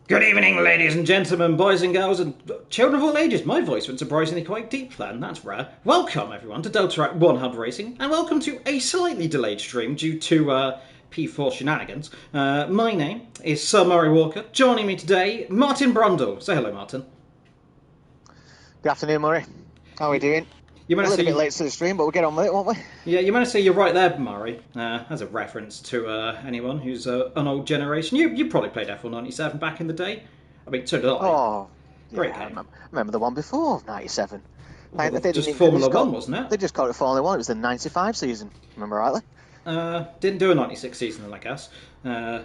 Good evening, ladies and gentlemen, boys and girls, and children of all ages. My voice went surprisingly quite deep then, that's rare. Welcome, everyone, to Delta.app 100 Racing, and welcome to a slightly delayed stream due to P4 shenanigans. My name is Sir Murray Walker. Joining me today, Martin Brundle. Say hello, Martin. Good afternoon, Murray. How are we doing? You A managed little to bit late to the stream, but we'll get on with it, won't we? Yeah, you managed to say you're right there, Murray. As a reference to anyone who's an old generation. You probably played F1 97 back in the day. I mean, so did I. Oh, Great yeah, game. I remember the one before '97. They Just didn't, Formula 1, wasn't it? they just called it Formula One. It was the '95 season. Remember rightly? Didn't do a 96 season, I guess. Yeah,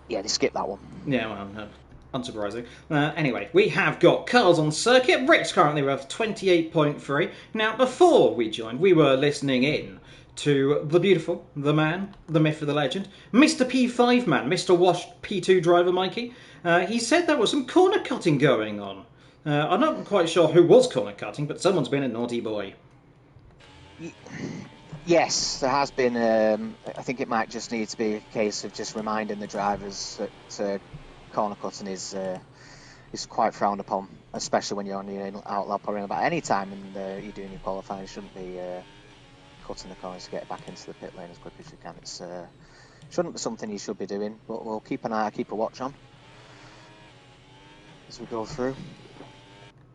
they skipped that one. Yeah, well, no, unsurprising. Anyway, we have got cars on circuit. Rick's currently worth 28.3. Now, before we joined, we were listening in to the beautiful, the man, the myth, the legend, Mr. P5 man, Mr. Washed P2 driver Mikey. He said there was some corner cutting going on. I'm not quite sure who was corner cutting, but someone's been a naughty boy. Yes, there has been. I think it might just need to be a case of just reminding the drivers that corner cutting is quite frowned upon, especially when you're on your out lap or in about any time and you're doing your qualifying. You shouldn't be cutting the corners to get back into the pit lane as quick as you can. It's shouldn't be something you should be doing, but we'll keep a watch on as we go through.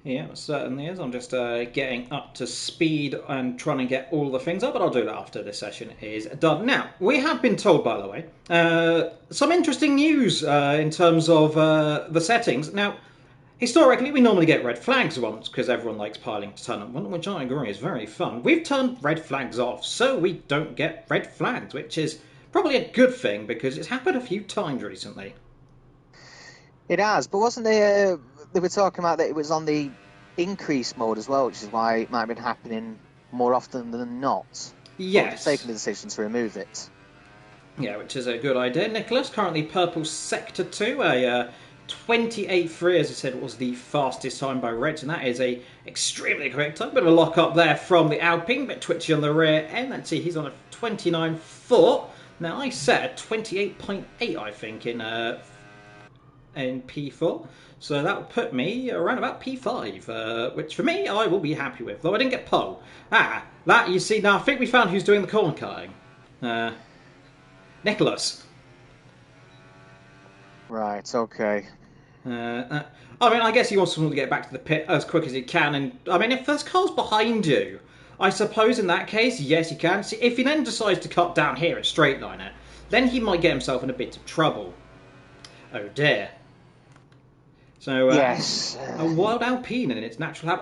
Yeah, it certainly is. I'm just getting up to speed and trying to get all the things up, but I'll do that after this session is done. Now, we have been told, by the way, some interesting news in terms of the settings. Now, historically, we normally get red flags once because everyone likes piling to turn up one, which I agree is very fun. We've turned red flags off, so we don't get red flags, which is probably a good thing because it's happened a few times recently. It has, but wasn't there? They were talking about that it was on the increase mode as well, which is why it might have been happening more often than not. Yes. Taking the decision to remove it. Yeah, which is a good idea. Nicholas, currently purple sector 2, a 28.3, as I said, was the fastest time by Reds, and that is a extremely quick time. Bit of a lock up there from the Alpine, bit twitchy on the rear end. Let's see, he's on a 29.4. Now, I set 28.8, I think, in P4. So that would put me around about P5, which for me, I will be happy with. Though I didn't get pole. That, you see, now I think we found who's doing the corner cutting. Nicholas. Right, okay. I mean, I guess he wants someone to get back to the pit as quick as he can. And I mean, if there's cars behind you, I suppose in that case, yes, he can. See, if he then decides to cut down here and straight line it, then he might get himself in a bit of trouble. Oh dear. So, yes. A wild Alpine in its natural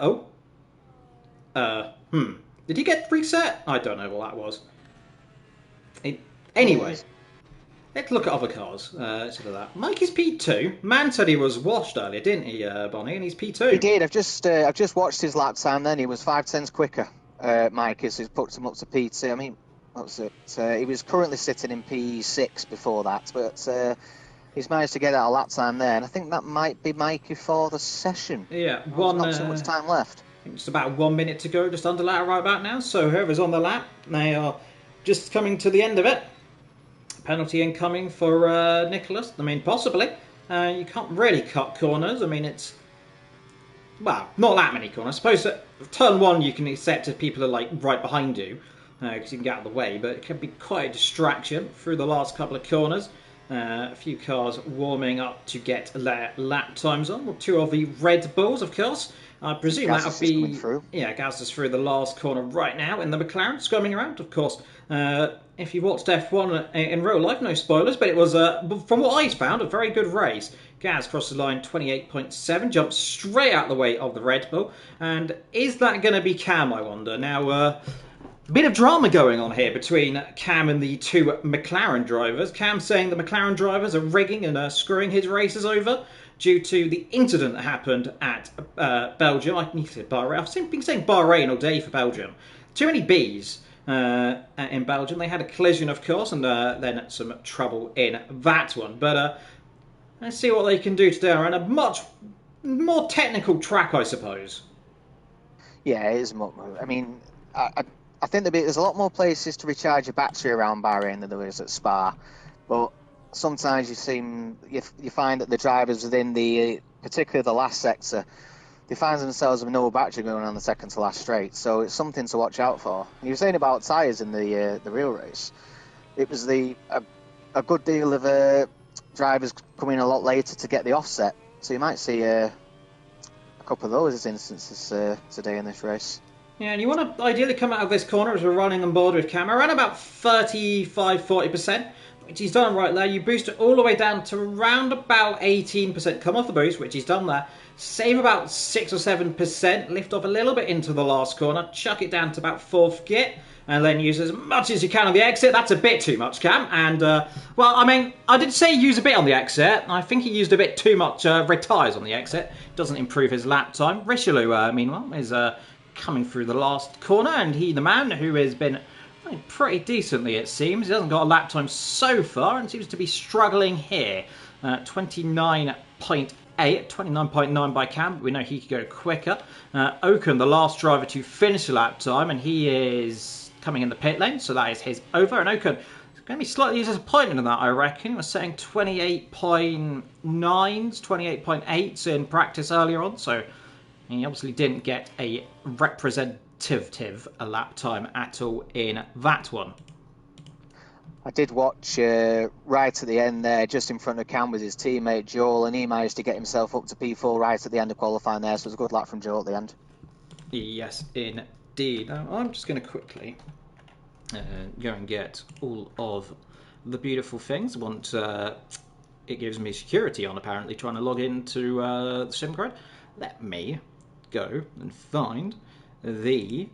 habitat. Did he get reset? I don't know what that was. Anyway, let's look at other cars instead of that. Mike is P2. Man said he was washed earlier, didn't he, Bonnie? And he's P2. He did. I've just watched his lap time then. He was 5/10 quicker, Mike, so he's put him up to P2. I mean, what was it? He was currently sitting in P6 before that, but... he's managed to get out a lap time there, and I think that might be Mikey for the session. Yeah, not too much time left. Just about 1 minute to go, just under lap right about now. So whoever's on the lap, they are just coming to the end of it. Penalty incoming for Nicholas. I mean, possibly. You can't really cut corners. I mean, it's... well, not that many corners. I suppose that turn 1 you can accept if people are like right behind you, because you can get out of the way, but it can be quite a distraction through the last couple of corners. A few cars warming up to get their lap times on. Well, 2 of the Red Bulls, of course. I presume that would be... yeah, Gaz is through the last corner right now in the McLaren, scrumming around, of course. If you've watched F1 in real life, no spoilers, but it was, from what I found, a very good race. Gaz crossed the line 28.7, jumped straight out the way of the Red Bull. And is that going to be Cam, I wonder? Now, a bit of drama going on here between Cam and the 2 McLaren drivers. Cam saying the McLaren drivers are rigging and screwing his races over due to the incident that happened at Belgium. I need to say Bahrain. I've been saying Bahrain all day for Belgium. Too many Bs in Belgium. They had a collision, of course, and then some trouble in that one. But let's see what they can do today around a much more technical track, I suppose. Yeah, it is. I mean, I think there's a lot more places to recharge your battery around Bahrain than there is at Spa, but sometimes you find that the drivers within the particularly the last sector, they find themselves with no battery going on the second to last straight. So it's something to watch out for. And you were saying about tyres in the real race. It was a good deal of drivers coming a lot later to get the offset. So you might see a couple of those instances today in this race. Yeah, and you want to ideally come out of this corner as we're running on board with Cam around about 35-40%, which he's done right there. You boost it all the way down to around about 18%. Come off the boost, which he's done there. Save about 6 or 7%. Lift off a little bit into the last corner. Chuck it down to about 4th gear. And then use as much as you can on the exit. That's a bit too much, Cam. And, well, I mean, I did say use a bit on the exit. I think he used a bit too much red tyres on the exit. Doesn't improve his lap time. Richelieu, meanwhile, is coming through the last corner. And he, the man, who has been running pretty decently, it seems. He hasn't got a lap time so far and seems to be struggling here. 29.8, 29.9 by Cam. We know he could go quicker. Ocon, the last driver to finish the lap time, and he is coming in the pit lane, so that is his over. And Ocon is going to be slightly disappointed in that, I reckon. He was setting 28.9s, 28.8s in practice earlier on, so he obviously didn't get a representative lap time at all in that one. I did watch right at the end there, just in front of Cam with his teammate Joel, and he managed to get himself up to P4 right at the end of qualifying there, so it was a good lap from Joel at the end. Yes, indeed. Now, I'm just going to quickly go and get all of the beautiful things. It gives me security on, apparently, trying to log into the SimGrid. Let me go and find the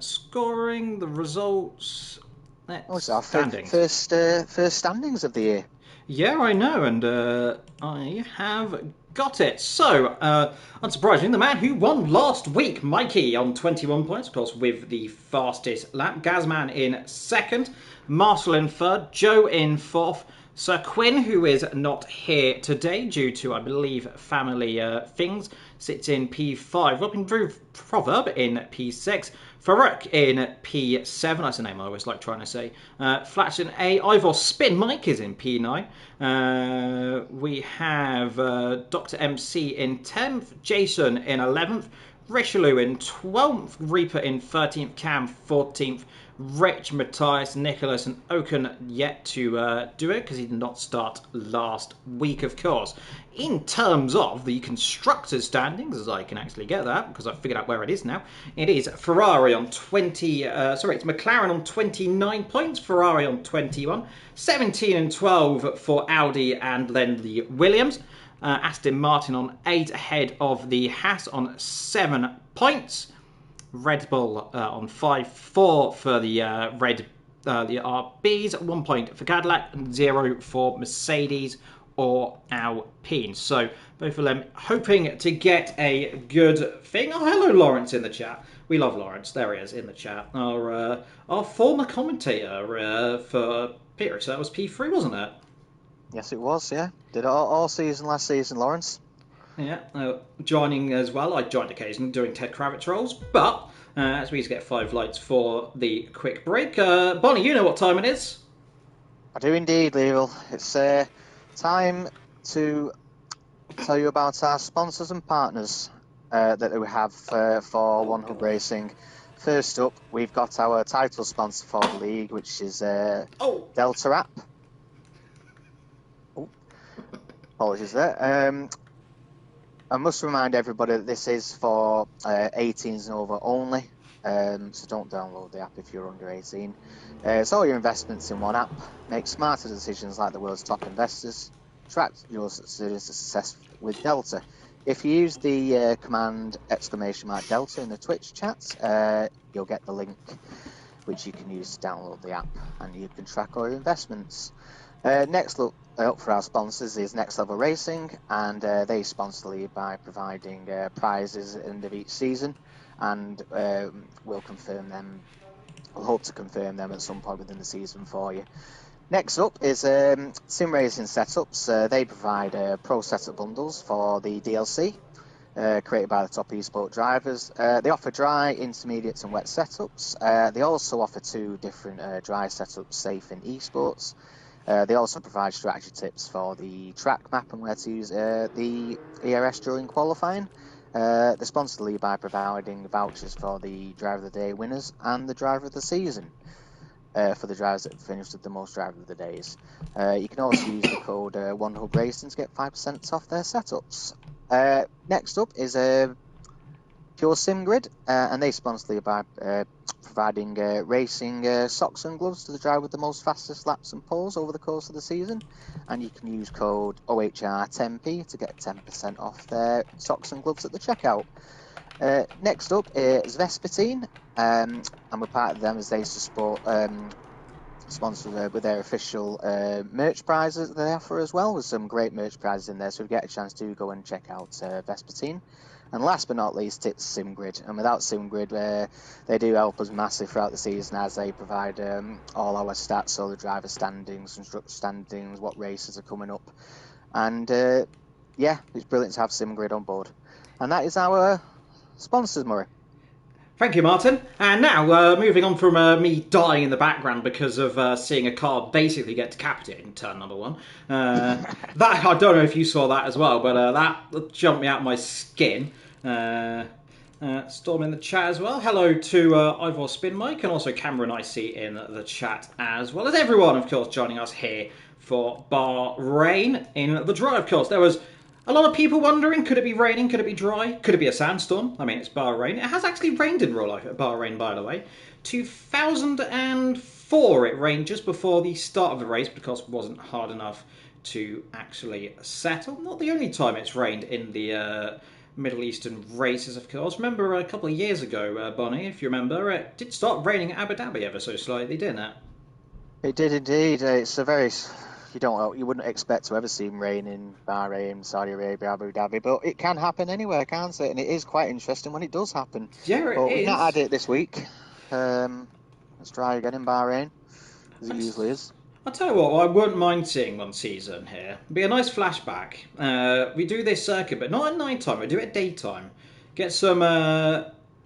scoring, the results. It's our first standings of the year. Yeah, I know, and I have got it. So, unsurprisingly, the man who won last week, Mikey, on 21 points, of course, with the fastest lap. Gazman in second, Marshall in third, Joe in fourth, Sir Quinn, who is not here today due to, I believe, family things, sits in P5. Robin Drew Proverb in P6. Farouk in P7, that's the name I always like trying to say. Flatch in A. Ivor Spin Mike is in P9. We have Dr. MC in 10th. Jason in 11th. Richelieu in 12th. Reaper in 13th. Cam 14th. Rich, Matthias, Nicholas and Ocon yet to do it because he did not start last week, of course. In terms of the constructors' standings, as I can actually get that because I've figured out where it is now, it is Ferrari on it's McLaren on 29 points, Ferrari on 21, 17 and 12 for Audi and then the Williams. Aston Martin on 8 ahead of the Haas on 7 points. Red Bull on 5-4 for the the RBs, 1 point for Cadillac, and 0 for Mercedes or Alpine. So both of them hoping to get a good thing. Oh, hello, Lawrence in the chat. We love Lawrence. There he is in the chat. Our former commentator for Peter. So that was P3, wasn't it? Yes, it was. Yeah, did it all season last season, Lawrence. Yeah, joining as well. I joined occasionally doing Ted Kravitz roles, but as we get 5 lights for the quick break. Bonnie, you know what time it is? I do indeed, Level. It's time to tell you about our sponsors and partners that we have for One Hub Racing. First up, we've got our title sponsor for the league, which is Delta.app. Oh, apologies there. I must remind everybody that this is for 18s and over only, so don't download the app if you're under 18. It's all your investments in one app. Make smarter decisions like the world's top investors. Track your success with Delta. If you use the command !Delta in the Twitch chat, you'll get the link which you can use to download the app and you can track all your investments. Next up for our sponsors is Next Level Racing, and they sponsor the league by providing prizes at the end of each season, and we'll hope to confirm them at some point within the season for you. Next up is Sim Racing Setups. They provide pro setup bundles for the DLC created by the top eSport drivers. They offer dry, intermediate and wet setups. They also offer 2 different dry setups safe in eSports. They also provide strategy tips for the track map and where to use the ERS during qualifying. They sponsor the league by providing vouchers for the Driver of the Day winners and the Driver of the Season for the drivers that finished with the most Driver of the Days. You can also use the code OneHub Racing to get 5% off their setups. Next up is Pure SimGrid, and they sponsor the league by providing racing socks and gloves to the driver with the most fastest laps and poles over the course of the season. And you can use code OHR10P to get 10% off their socks and gloves at the checkout. Next up is Vespertine, and we're part of them as they support sponsor with their official merch prizes that they offer as well, with some great merch prizes in there. So if you get a chance to go and check out Vespertine. And last but not least, it's SimGrid. And without SimGrid, they do help us massively throughout the season as they provide all our stats, so the driver standings, instructor standings, what races are coming up. And yeah, it's brilliant to have SimGrid on board. And that is our sponsors, Murray. Thank you, Martin. And now, moving on from me dying in the background because of seeing a car basically get decapitated in turn number 1. That I don't know if you saw that as well, but that jumped me out of my skin. Storm in the chat as well. Hello to Ivor Spin Mike and also Cameron I see in the chat as well as everyone, of course, joining us here for Bahrain in the dry, of course. There was a lot of people wondering, could it be raining, could it be dry, could it be a sandstorm? I mean, it's Bahrain. It has actually rained in real life at Bahrain, by the way. 2004 it rained just before the start of the race because it wasn't hard enough to actually settle. Not the only time it's rained in the Middle Eastern races, of course. Remember a couple of years ago, Bonnie, if you remember, it did start raining at Abu Dhabi ever so slightly, didn't it? It did indeed. It's a very... You wouldn't expect to ever see rain in Bahrain, Saudi Arabia, Abu Dhabi, but it can happen anywhere, can't it? And it is quite interesting when it does happen. Yeah, it is. We've not had it this week. Let's try again in Bahrain, as it usually is. I'll tell you what, I wouldn't mind seeing one season here. It'd be a nice flashback. We do this circuit, but not at night time. We do it at daytime. Get some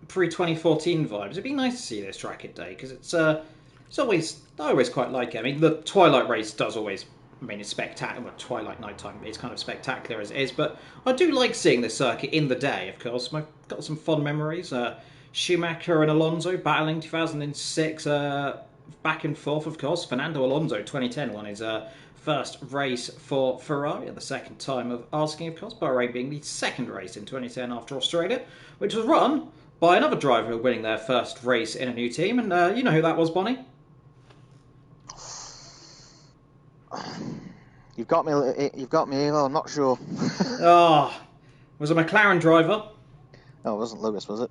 pre-2014 vibes. It'd be nice to see this track at day because it's always... I always quite like it. I mean, the Twilight race does always... I mean, it's spectacular. Well, Twilight nighttime is kind of spectacular as it is, but I do like seeing this circuit in the day, of course. I've got some fond memories. Schumacher and Alonso battling 2006, back and forth, of course. Fernando Alonso, 2010, won his first race for Ferrari at the second time of asking, of course. Bahrain being the second race in 2010 after Australia, which was run by another driver winning their first race in a new team. And you know who that was, Bonnie? You've got me. Well, I'm not sure. Was a McLaren driver. Oh, it wasn't Lewis, was it?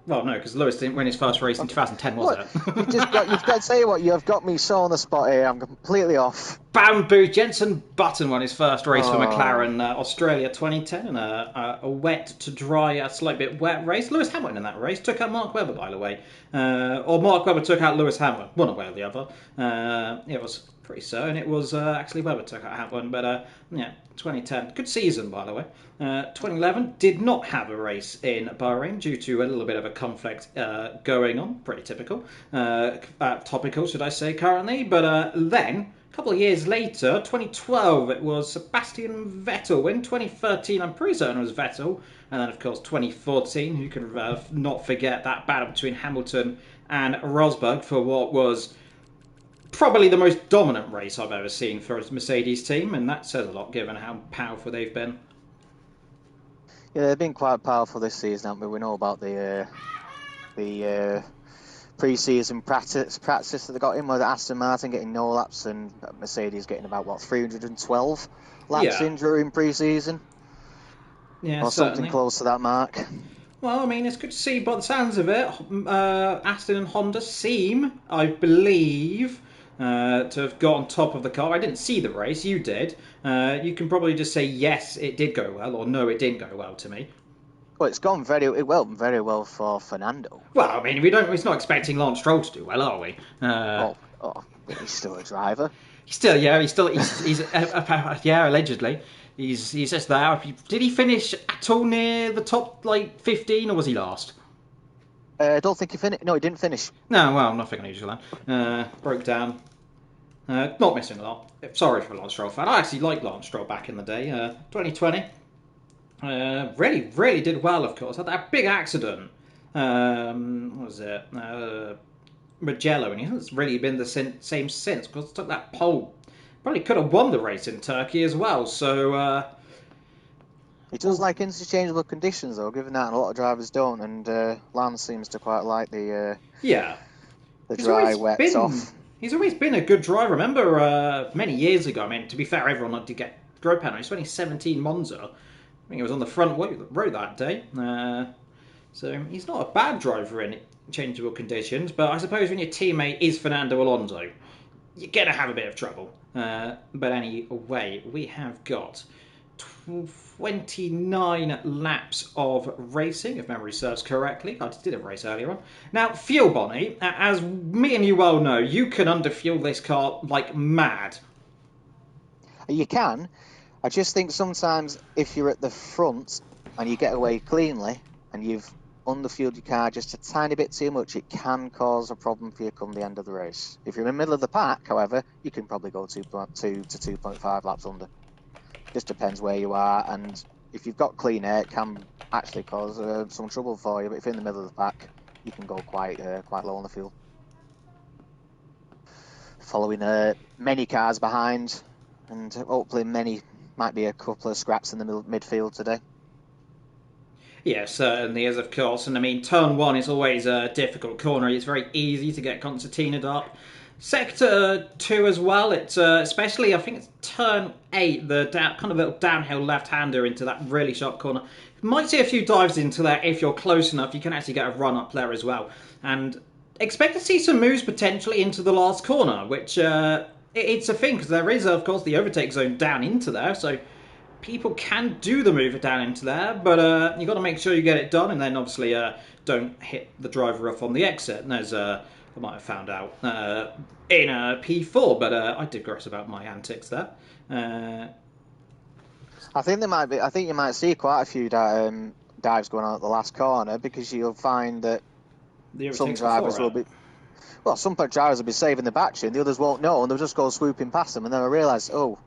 Well, no, because Lewis didn't win his first race in 2010, was it? You've got to say what you've got me so on the spot here. I'm completely off. Bamboo. Jenson Button won his first race for McLaren, Australia 2010, and a wet to dry, a slight bit wet race. Lewis Hamilton in that race took out Mark Webber, by the way, or Mark Webber took out Lewis Hamilton. One way or the other. It was pretty certain it was actually Webber took out Hamilton, but yeah, 2010, good season, by the way. 2011 did not have a race in Bahrain due to a little bit of a conflict going on, pretty typical, topical should I say currently, but then a couple of years later, 2012 it was Sebastian Vettel. In 2013 I'm pretty certain it was Vettel, and then of course 2014, who can not forget that battle between Hamilton and Rosberg for what was probably the most dominant race I've ever seen for a Mercedes team, and that says a lot given how powerful they've been. Yeah, they've been quite powerful this season, haven't we? We know about the pre-season practice that they got in with Aston Martin getting no laps and Mercedes getting about 312 laps in during pre-season. Yeah, or certainly. Something close to that mark. Well, I mean, it's good to see by the sounds of it. Aston and Honda seem, I believe, to have got on top of the car. I didn't see the race, you did. You can probably just say yes, it did go well, or no, it didn't go well to me. Well, it's gone very well for Fernando. Well, I mean, we're not expecting Lance Stroll to do well, are we? He's still a driver. He's allegedly. He's just there. Did he finish at all near the top, 15, or was he last? I don't think he finished. No, he didn't finish. No, well, nothing unusual then. Broke down. Not missing a lot. Sorry for Lance Stroll fan. I actually liked Lance Stroll back in the day. 2020. Really did well, of course. Had that big accident. What was it? Mugello, and he hasn't really been the same since, because took that pole. Probably could have won the race in Turkey as well. So He does like interchangeable conditions, though, given that a lot of drivers don't, and Lance seems to quite like the dry, wet, soft. He's always been a good driver. Remember many years ago, I mean, to be fair, everyone did get road penalties. 2017 Monza. I think he was on the front row that day. So he's not a bad driver in changeable conditions, but I suppose when your teammate is Fernando Alonso, you're going to have a bit of trouble. But anyway, we have got 29 laps of racing, if memory serves correctly. I did a race earlier on. Now, fuel, Bonnie, as me and you well know, you can underfuel this car like mad. You can. I just think sometimes if you're at the front and you get away cleanly and you've underfueled your car just a tiny bit too much, it can cause a problem for you come the end of the race. If you're in the middle of the pack, however, you can probably go 2.2 to 2.5 laps under. Just depends where you are, and if you've got clean air, it can actually cause some trouble for you. But if you're in the middle of the pack, you can go quite low on the fuel. Following many cars behind, and hopefully might be a couple of scraps in the midfield today. Yes, certainly is, of course. And I mean, turn 1 is always a difficult corner. It's very easy to get concertinaed up. Sector 2 as well. It's especially, I think it's turn 8, the kind of little downhill left-hander into that really sharp corner. You might see a few dives into there if you're close enough. You can actually get a run up there as well. And expect to see some moves potentially into the last corner, which it's a thing, because there is, of course, the overtake zone down into there. So people can do the move down into there, but you've got to make sure you get it done, and then obviously don't hit the driver off on the exit. And there's I might have found out in P4, but I digress about my antics there. I think you might see quite a few dives going on at the last corner, because you'll find that some drivers will be. Well, some drivers will be saving the battery, and the others won't know, and they'll just go swooping past them, and then I realise, oh,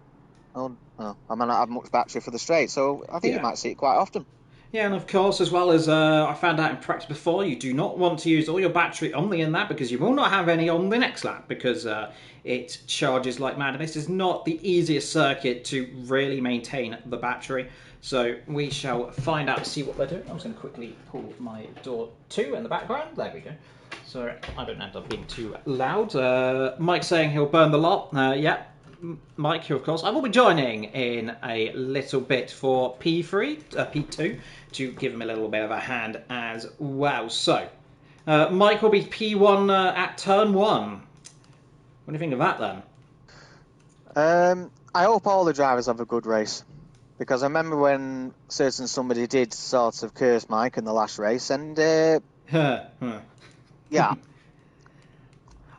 I might not have much battery for the straight. So I think you might see it quite often. Yeah, and of course, as well as I found out in practice before, you do not want to use all your battery only in that, because you will not have any on the next lap, because it charges like mad. And this is not the easiest circuit to really maintain the battery. So we shall find out, see what they're doing. I'm just going to quickly pull my door 2 in the background. There we go. So I don't end up being too loud. Mike's saying he'll burn the lot. Yeah. Mike here, of course. I will be joining in a little bit for P2, to give him a little bit of a hand as well. So, Mike will be P1 at turn 1. What do you think of that then? I hope all the drivers have a good race, because I remember when somebody did sort of curse Mike in the last race, and yeah.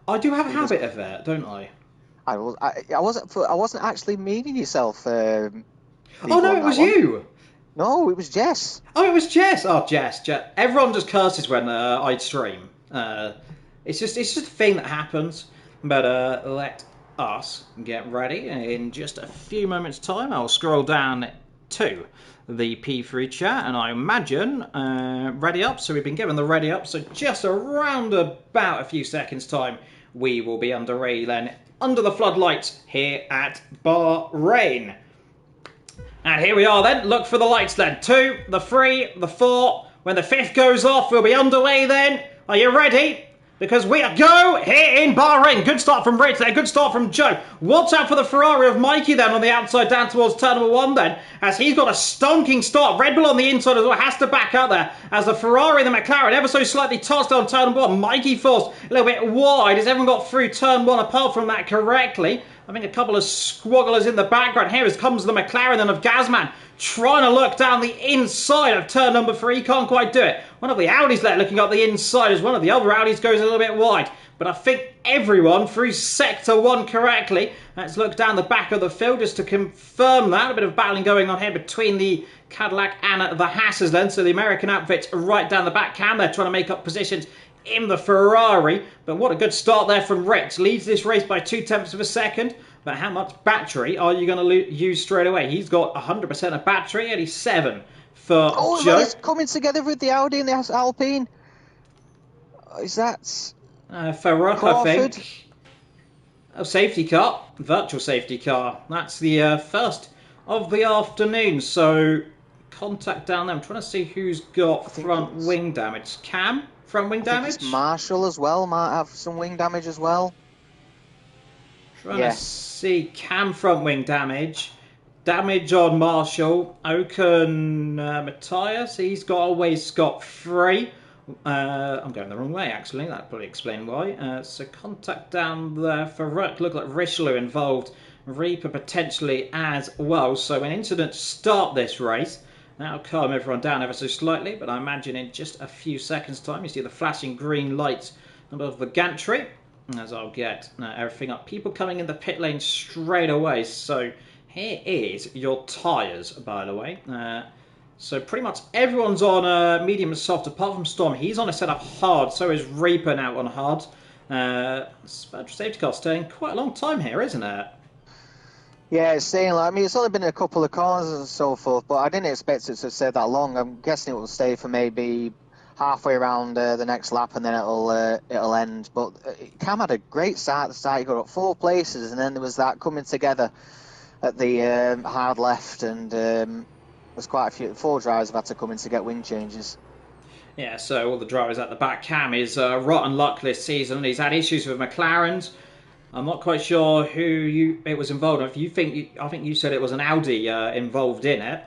I do have a habit of it, don't I? I wasn't actually meaning yourself. Oh no, it was you. No, it was Jess. Oh, it was Jess. Oh, Jess. Everyone just curses when I stream. It's just a thing that happens. But let us get ready. In just a few moments' time, I'll scroll down to the P3 chat, and I imagine ready up. So we've been given the ready up. So just around about a few seconds' time, we will be underway then, under the floodlights here at Bahrain. And here we are then. Look for the lights then. 2, the 3, the 4. When the 5th goes off, we'll be underway then. Are you ready? Because we are go here in Bahrain. Good start from Rich there. Good start from Joe. Watch out for the Ferrari of Mikey then on the outside down towards turn number 1 then, as he's got a stonking start. Red Bull on the inside as well. Has to back out there as the Ferrari and the McLaren ever so slightly tossed on turn number 1. Mikey forced a little bit wide. Has everyone got through turn 1 apart from that correctly? I think a couple of squagglers in the background. Here comes the McLaren then of Gazman, trying to look down the inside of turn number 3. Can't quite do it. One of the Audis there looking up the inside as one of the other Audis goes a little bit wide. But I think everyone through sector 1 correctly. Let's look down the back of the field just to confirm that. A bit of battling going on here between the Cadillac and the Hasses then. So the American outfit's right down the back cam. They're trying to make up positions in the Ferrari. But what a good start there from Rich. Leads this race by 0.2 of a second. But how much battery are you going to use straight away? He's got 100% of battery, 87 for Oh, Joe. it's coming together with the Audi and the Alpine. Is that Faruk, Crawford? I think. A safety car, virtual safety car. That's the first of the afternoon. So contact down there. I'm trying to see who's got front wing damage. Cam, front wing damage? Marshall as well might have some wing damage as well. Trying to see Cam front wing damage. Damage on Marshall. Ocon Matthias, he's got away scot-free. I'm going the wrong way, actually. That'll probably explain why. So contact down there. Faruk, look like Richelieu involved. Reaper potentially as well. So an incident to start this race. That'll calm everyone down ever so slightly. But I imagine in just a few seconds' time, you see the flashing green lights above the gantry. As I'll get everything up. People coming in the pit lane straight away. So here is your tyres, by the way. So pretty much everyone's on medium and soft, apart from Storm. He's on a set of hard, so is Reaper now on hard. Safety car staying quite a long time here, isn't it? Yeah, it's staying like, I mean, it's only been a couple of corners and so forth, but I didn't expect it to stay that long. I'm guessing it will stay for maybe halfway around the next lap, and then it'll end. But Cam had a great start at the start. He got up 4 places, and then there was that coming together at the hard left, and there's quite a few. 4 drivers have had to come in to get wing changes. Yeah, so all the drivers at the back. Cam is rotten luck this season. He's had issues with McLarens. I'm not quite sure who it was involved with. I think you said it was an Audi involved in it.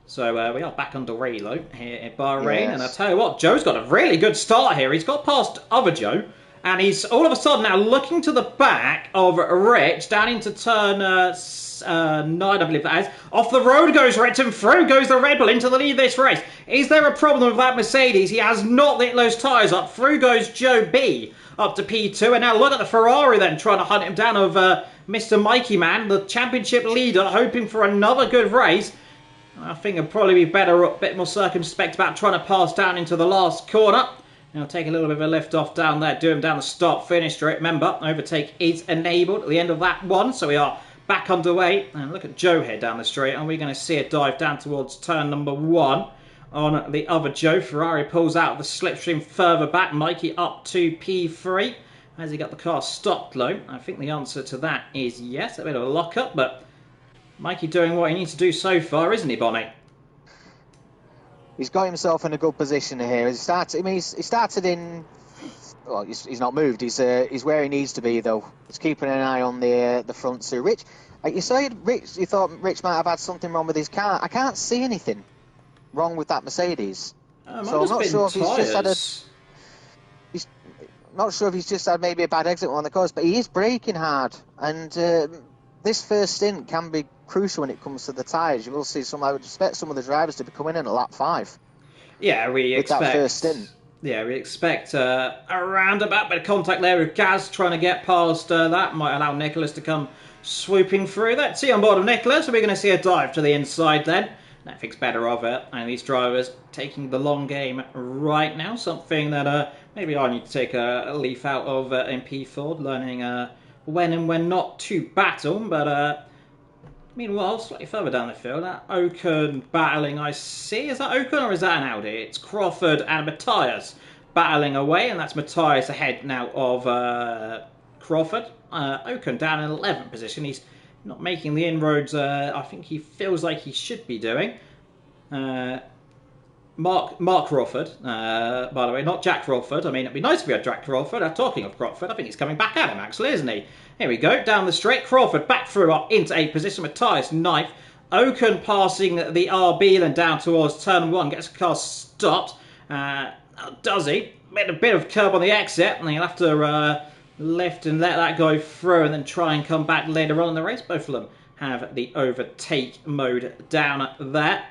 So we are back under reload here in Bahrain. Yes. And I tell you what, Joe's got a really good start here. He's got past other Joe. And he's all of a sudden now looking to the back of Rich, down into turn 9, I believe that is. Off the road goes Rich, and through goes the Red Bull into the lead of this race. Is there a problem with that Mercedes? He has not lit those tyres up. Through goes Joe B up to P2. And now look at the Ferrari then, trying to hunt him down of Mr. Mikey Man, the championship leader, hoping for another good race. I think it'd probably be better, a bit more circumspect about trying to pass down into the last corner. Now take a little bit of a lift off down there, do him down the start-finish straight. Remember, overtake is enabled at the end of that one, so we are back underway. And look at Joe here down the straight, and we're going to see a dive down towards turn number 1 on the other Joe. Ferrari pulls out of the slipstream further back. Mikey up to P3. Has he got the car stopped low? I think the answer to that is yes. A bit of a lock-up, but Mikey doing what he needs to do so far, isn't he, Bonnie? He's got himself in a good position here. He started in. Well, he's not moved. He's where he needs to be, though. He's keeping an eye on the front two. Rich, you said Rich. You thought Rich might have had something wrong with his car. I can't see anything wrong with that Mercedes. So I'm not sure if he's just had not sure if he's just had maybe a bad exit on the course, but he is braking hard, and this first stint can be crucial when it comes to the tyres. You will see I would expect some of the drivers to be coming in at lap 5. Yeah, we expect that first stint. Yeah, we expect a roundabout bit of contact there with Gaz trying to get past that. Might allow Nicholas to come swooping through. Let's see on board of Nicholas. So we're going to see a dive to the inside then. That thinks better of it. And these drivers taking the long game right now. Something that maybe I need to take a leaf out of in P4, learning when and when not to battle. But meanwhile, slightly further down the field, that Ocon battling I see. Is that Ocon or is that an Audi? It's Crawford and Matthias battling away, and that's Matthias ahead now of Crawford. Ocon down in 11th position. He's not making the inroads I think he feels like he should be doing. Mark Crawford, by the way, not Jack Crawford. I mean, it'd be nice if we had Jack Crawford. Talking of Crawford, I think he's coming back at him, actually, isn't he? Here we go, down the straight. Crawford back through up into 8th position. Matthias 9th. Ocon passing the RB and down towards turn 1. Gets the car stopped. Does he? Made a bit of curb on the exit, and he'll have to lift and let that go through and then try and come back later on in the race. Both of them have the overtake mode down there.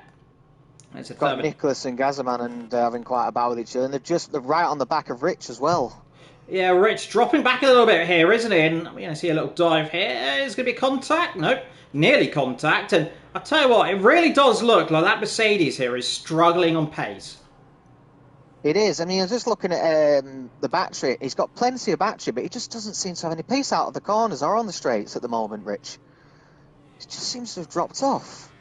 Got Nicholas and Gazaman and having quite a bow with each other, and they're right on the back of Rich as well. Yeah, Rich dropping back a little bit here, isn't he? And we're going to see a little dive here. Is going to be contact? Nope, nearly contact. And I tell you what, it really does look like that Mercedes here is struggling on pace. It is. I mean, I'm just looking at the battery. He's got plenty of battery, but he just doesn't seem to have any pace out of the corners or on the straights at the moment, Rich. It just seems to have dropped off.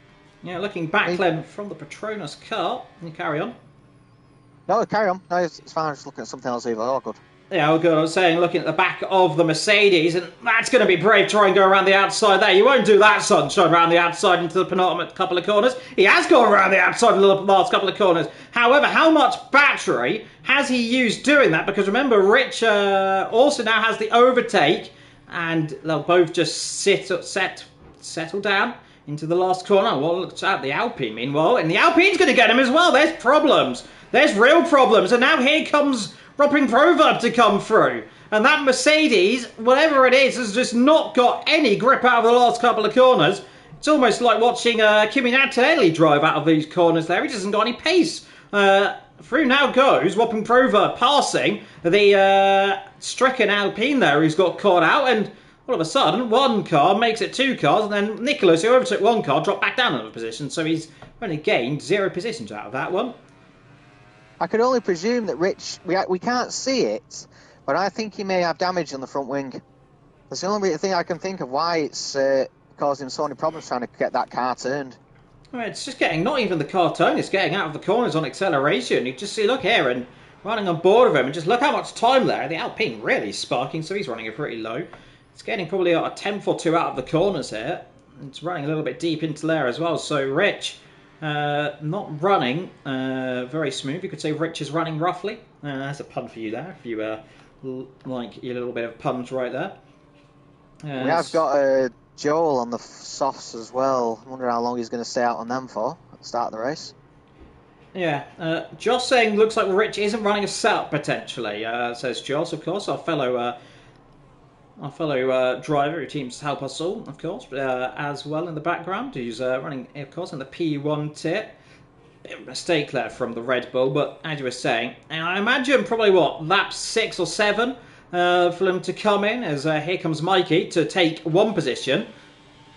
Yeah, looking back then from the Petronas car. You carry on. No, carry on. No, it's fine. I'm just looking at something else either. Oh, good. Yeah, well, good. I was saying, looking at the back of the Mercedes, and that's going to be brave. Try and go around the outside there. You won't do that, Sunshine, around the outside into the penultimate couple of corners. He has gone around the outside in the last couple of corners. However, how much battery has he used doing that? Because remember, Rich also now has the overtake, and they'll both just settle down into the last corner. Well, looks at the Alpine, meanwhile, and the Alpine's going to get him as well. There's problems. There's real problems. And now here comes Ropping Proverb to come through. And that Mercedes, whatever it is, has just not got any grip out of the last couple of corners. It's almost like watching Kimi Antonelli drive out of these corners there. He just hasn't got any pace. Through now goes Ropping Proverb passing the stricken Alpine there who's got caught out. And all of a sudden, one car makes it two cars. And then Nicholas, who overtook one car, dropped back down another position. So he's only gained 0 positions out of that one. I can only presume that Rich, we can't see it, but I think he may have damage on the front wing. That's the only thing I can think of why it's causing him so many problems trying to get that car turned. I mean, it's just getting, not even the car turned, it's getting out of the corners on acceleration. You just see, look here, and running on board of him, and just look how much time there. The Alpine really sparking, so he's running it pretty low. It's getting probably a tenth or two out of the corners here. It's running a little bit deep into there as well, so Rich... not running very smooth. You could say Rich is running roughly. That's a pun for you there, if you like your little bit of puns right there. We have got Joel on the softs as well. I wonder how long he's going to stay out on them for at the start of the race. Yeah, Josh saying looks like Rich isn't running a setup potentially, says Josh, of course, our fellow driver who teams help us all, of course, as well in the background, who's running, of course, in the P1 tier. Bit of a mistake there from the Red Bull, but as you were saying, I imagine probably, lap 6 or 7 for them to come in, as here comes Mikey to take one position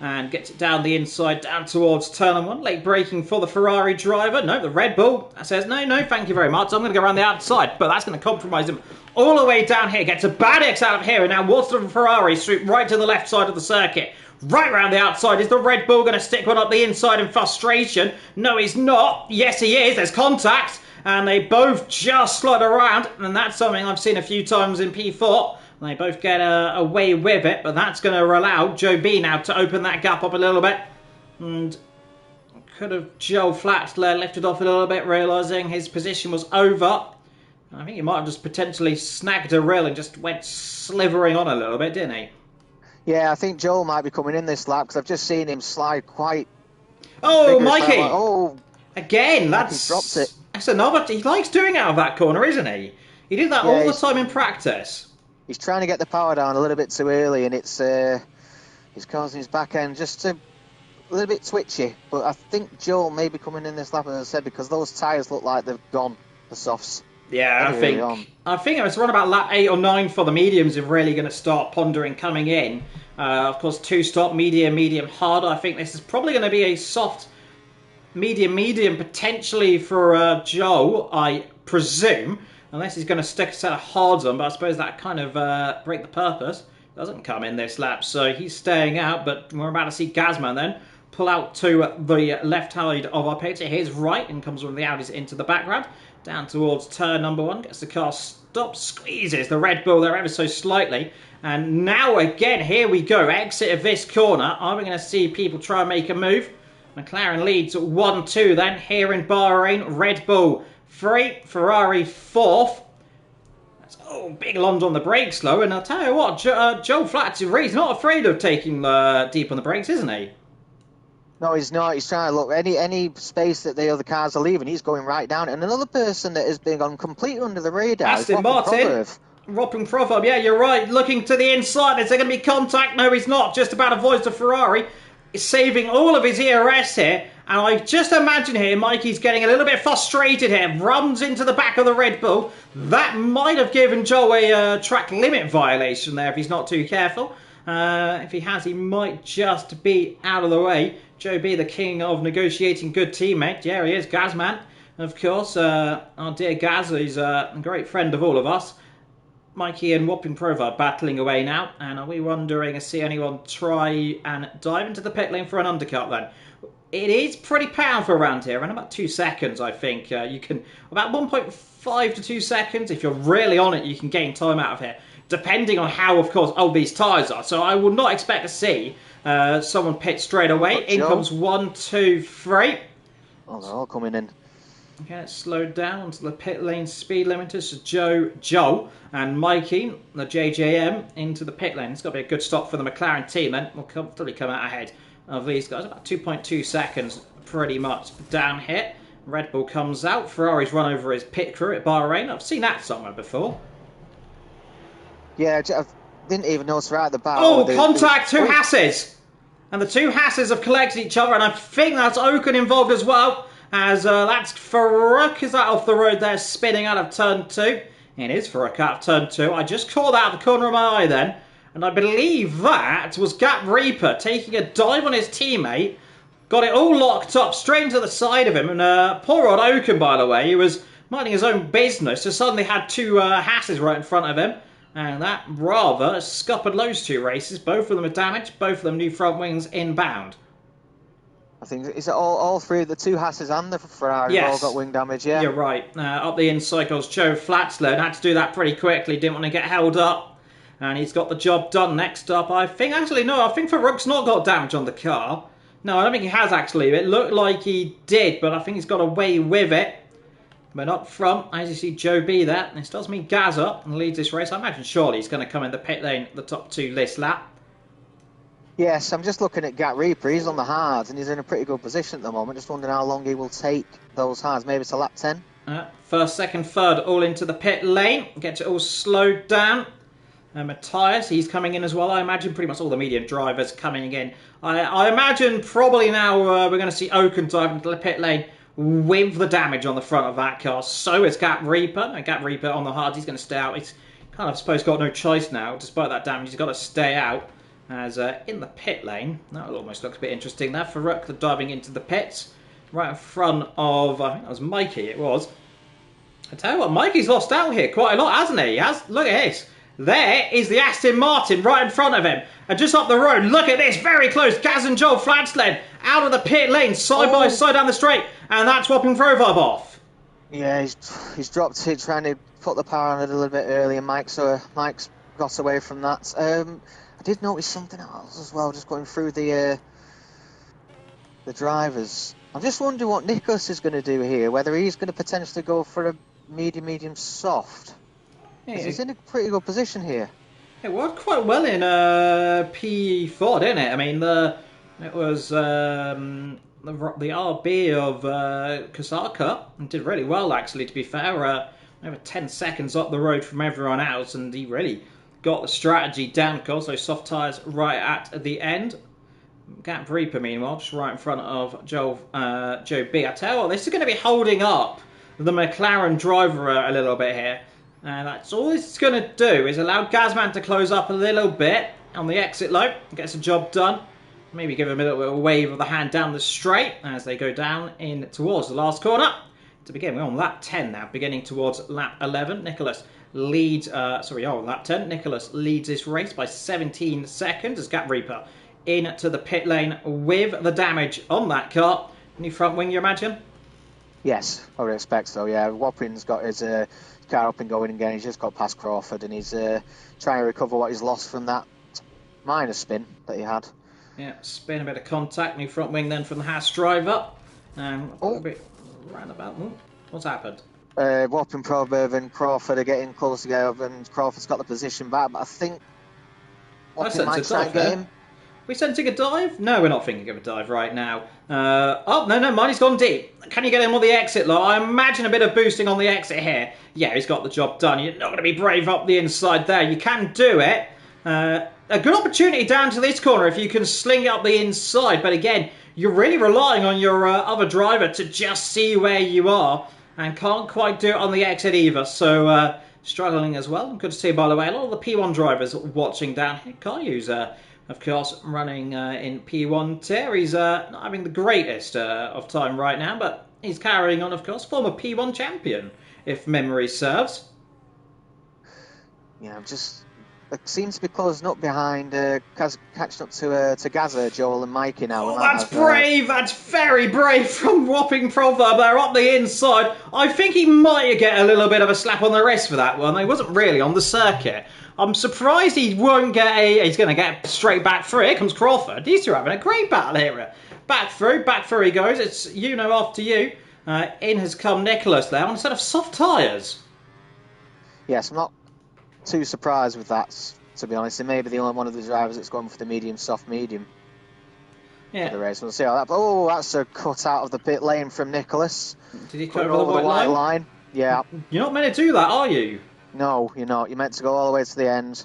and gets it down the inside, down towards turn 1. Late braking for the Ferrari driver. No, the Red Bull says, no, thank you very much. I'm going to go around the outside, but that's going to compromise him all the way down here. Gets a bad X out of here, and now what's the Ferrari swoop right to the left side of the circuit. Right round the outside. Is the Red Bull going to stick one up the inside in frustration? No, he's not. Yes, he is. There's contact, and they both just slide around, and that's something I've seen a few times in P4. They both get away with it, but that's going to allow Joe B now to open that gap up a little bit. And could have Joe Flat lifted off a little bit, realising his position was over. I think he might have just potentially snagged a rail and just went slithering on a little bit, didn't he? Yeah, I think Joel might be coming in this lap because I've just seen him slide quite... Oh, Mikey! Oh, again, that's... He dropped it. That's another... He likes doing it out of that corner, isn't he? He did that all the time in practice. He's trying to get the power down a little bit too early, and it's causing his back end just a little bit twitchy. But I think Joel may be coming in this lap, as I said, because those tyres look like they've gone, the softs. Yeah, I think it's around about lap 8 or 9 for the mediums are really going to start pondering coming in. Of course, 2-stop, medium, hard. I think this is probably going to be a soft, medium, potentially for Joe, I presume. Unless he's going to stick a set of hards on, but I suppose that kind of break the purpose. Doesn't come in this lap, so he's staying out, but we're about to see Gazman then pull out to the left side of our picture. Here's right, and comes from the Audis into the background. Down towards turn number 1, gets the car stopped, squeezes the Red Bull there ever so slightly. And now again, here we go, exit of this corner. Are we going to see people try and make a move? McLaren leads 1-2 then, here in Bahrain. Red Bull 3, Ferrari 4th. That's big lunge on the brakes though, and I'll tell you what, Joe Flat's he's not afraid of taking deep on the brakes, isn't he? No, he's not. He's trying to look any space that the other cars are leaving. He's going right down. And another person that has been gone completely under the radar. Aston Martin. Ropping Proverb. Yeah, you're right. Looking to the inside. Is there going to be contact? No, he's not. Just about avoids the Ferrari. He's saving all of his ERS here. And I just imagine here, Mikey's getting a little bit frustrated here. Runs into the back of the Red Bull. That might have given Joe a track limit violation there if he's not too careful. If he has, he might just be out of the way. Joe B, the king of negotiating good teammate. Yeah, he is. Gazman of course, our dear Gaz is a great friend of all of us. Mikey and Whopping Prova are battling away now, and are we wondering to see anyone try and dive into the pit lane for an undercut then? It is pretty powerful around here, around about 2 seconds, I think. You can, about 1.5 to 2 seconds, if you're really on it, you can gain time out of here, depending on how, of course, old these tyres are. So I would not expect to see someone pit straight away. In comes 1, 2, 3. Oh, they're all coming in. Okay, let's slow down onto the pit lane speed limiters. So Joe, and Mikey, the JJM, into the pit lane. It's got to be a good stop for the McLaren team, then. We'll comfortably come out ahead of these guys. About 2.2 seconds, pretty much, down here. Red Bull comes out. Ferrari's run over his pit crew at Bahrain. I've seen that somewhere before. Yeah, I didn't even notice right at the back. Oh, contact! Two Hasses! And the two Hasses have collected each other, and I think that's Ocon involved as well. As that's Farouk, is that off the road there, spinning out of turn 2? It is Farouk out of turn 2. I just caught that out of the corner of my eye then. And I believe that was Gap Reaper taking a dive on his teammate. Got it all locked up straight into the side of him. And poor old Ocon, by the way, he was minding his own business. So suddenly had two Hasses right in front of him. And that rather scuppered those two races. Both of them are damaged. Both of them new front wings inbound. I think, is it all three of the two Hasses and the Ferrari yes. all got wing damage, yeah? You're right. Up the inside goes Joe Flatslow. Had to do that pretty quickly. Didn't want to get held up. And he's got the job done. Next up, I think Farouk's not got damage on the car. No, I don't think he has actually. It looked like he did, but I think he's got away with it. But up front, as you see Joe B there, this does mean Gaz up and leads this race. I imagine surely he's going to come in the pit lane, the top 2 list lap. Yes, I'm just looking at Gap Reaper. He's on the hards and he's in a pretty good position at the moment. Just wondering how long he will take those hards. Maybe it's a lap 10. First, second, third, all into the pit lane. Get it all slowed down. Matthias, he's coming in as well. I imagine pretty much all the medium drivers coming in. I imagine probably now we're going to see Ocon dive into the pit lane with the damage on the front of that car. So is Gap Reaper. And Gap Reaper on the hards, he's going to stay out. He's kind of, I suppose, got no choice now. Despite that damage, he's got to stay out. As in the pit lane, that almost looks a bit interesting there. Farouk diving into the pits, right in front of, I think that was Mikey, it was. I tell you what, Mikey's lost out here quite a lot, hasn't he? Look at this. There is the Aston Martin right in front of him. And just up the road, look at this, very close. Gaz and Joel Flatsled out of the pit lane, side by side down the straight. And that's swapping Proverb off. Yeah, he's dropped it, trying to put the power on it a little bit early, and Mike's got away from that. I did notice something else as well, just going through the drivers. I'm just wondering what Nicholas is going to do here, whether he's going to potentially go for a medium soft. Yeah, he's in a pretty good position here. It worked quite well in P4, didn't it? I mean, it was the RB of Kasaka and did really well, actually, to be fair. Over 10 seconds up the road from everyone else, and he really got the strategy down, of course. Those soft tyres right at the end. Gap Reaper, meanwhile, just right in front of Joe B. I tell you what, this is going to be holding up the McLaren driver a little bit here. And that's all this is going to do, is allow Gazman to close up a little bit on the exit low. Gets the job done. Maybe give him a little bit of a wave of the hand down the straight as they go down in towards the last corner. To begin, we're on lap 10 now, beginning towards lap 11. Nicholas leads, lap 10. Nicholas leads this race by 17 seconds as Gap Reaper into the pit lane with the damage on that car. New front wing, you imagine? Yes, I would expect so, yeah. Wapping's got his car up and going again. He's just got past Crawford and he's trying to recover what he's lost from that minor spin that he had. Yeah, spin, a bit of contact. New front wing then from the Haas driver. A bit roundabout. What's happened? Wapping, Proverb and Crawford are getting close together and Crawford's got the position back, but I think Wapping might try and get him. We sensing a dive? No, we're not thinking of a dive right now. No, mine's gone deep. Can you get him on the exit, though? I imagine a bit of boosting on the exit here. Yeah, he's got the job done. You're not going to be brave up the inside there. You can do it. A good opportunity down to this corner if you can sling it up the inside. But again, you're really relying on your other driver to just see where you are. And can't quite do it on the exit either. So, struggling as well. Good to see, by the way, a lot of the P1 drivers watching down here. Caillou's of course, running in P1 tier. He's not having the greatest of time right now, but He's carrying on, of course, former P1 champion, if memory serves. Yeah, just it seems to be closing up behind, catching up to Gaza, Joel and Mikey now. Oh, that's brave! That's very brave from Whopping Proverb. They're up the inside. I think he might get a little bit of a slap on the wrist for that one. He wasn't really on the circuit. I'm surprised he won't get a... He's going to get straight back through. Here comes Crawford. These two are having a great battle here. Back through he goes. It's after you. In has come Nicholas there on a set of soft tyres. Yes, I'm not too surprised with that, to be honest. He may be the only one of the drivers that's going for the soft medium. Yeah. For the race. We'll see how that... Oh, that's a cut out of the pit lane from Nicholas. Did he cut over the white line? Yeah. You're not meant to do that, are you? No, you're not. You're meant to go all the way to the end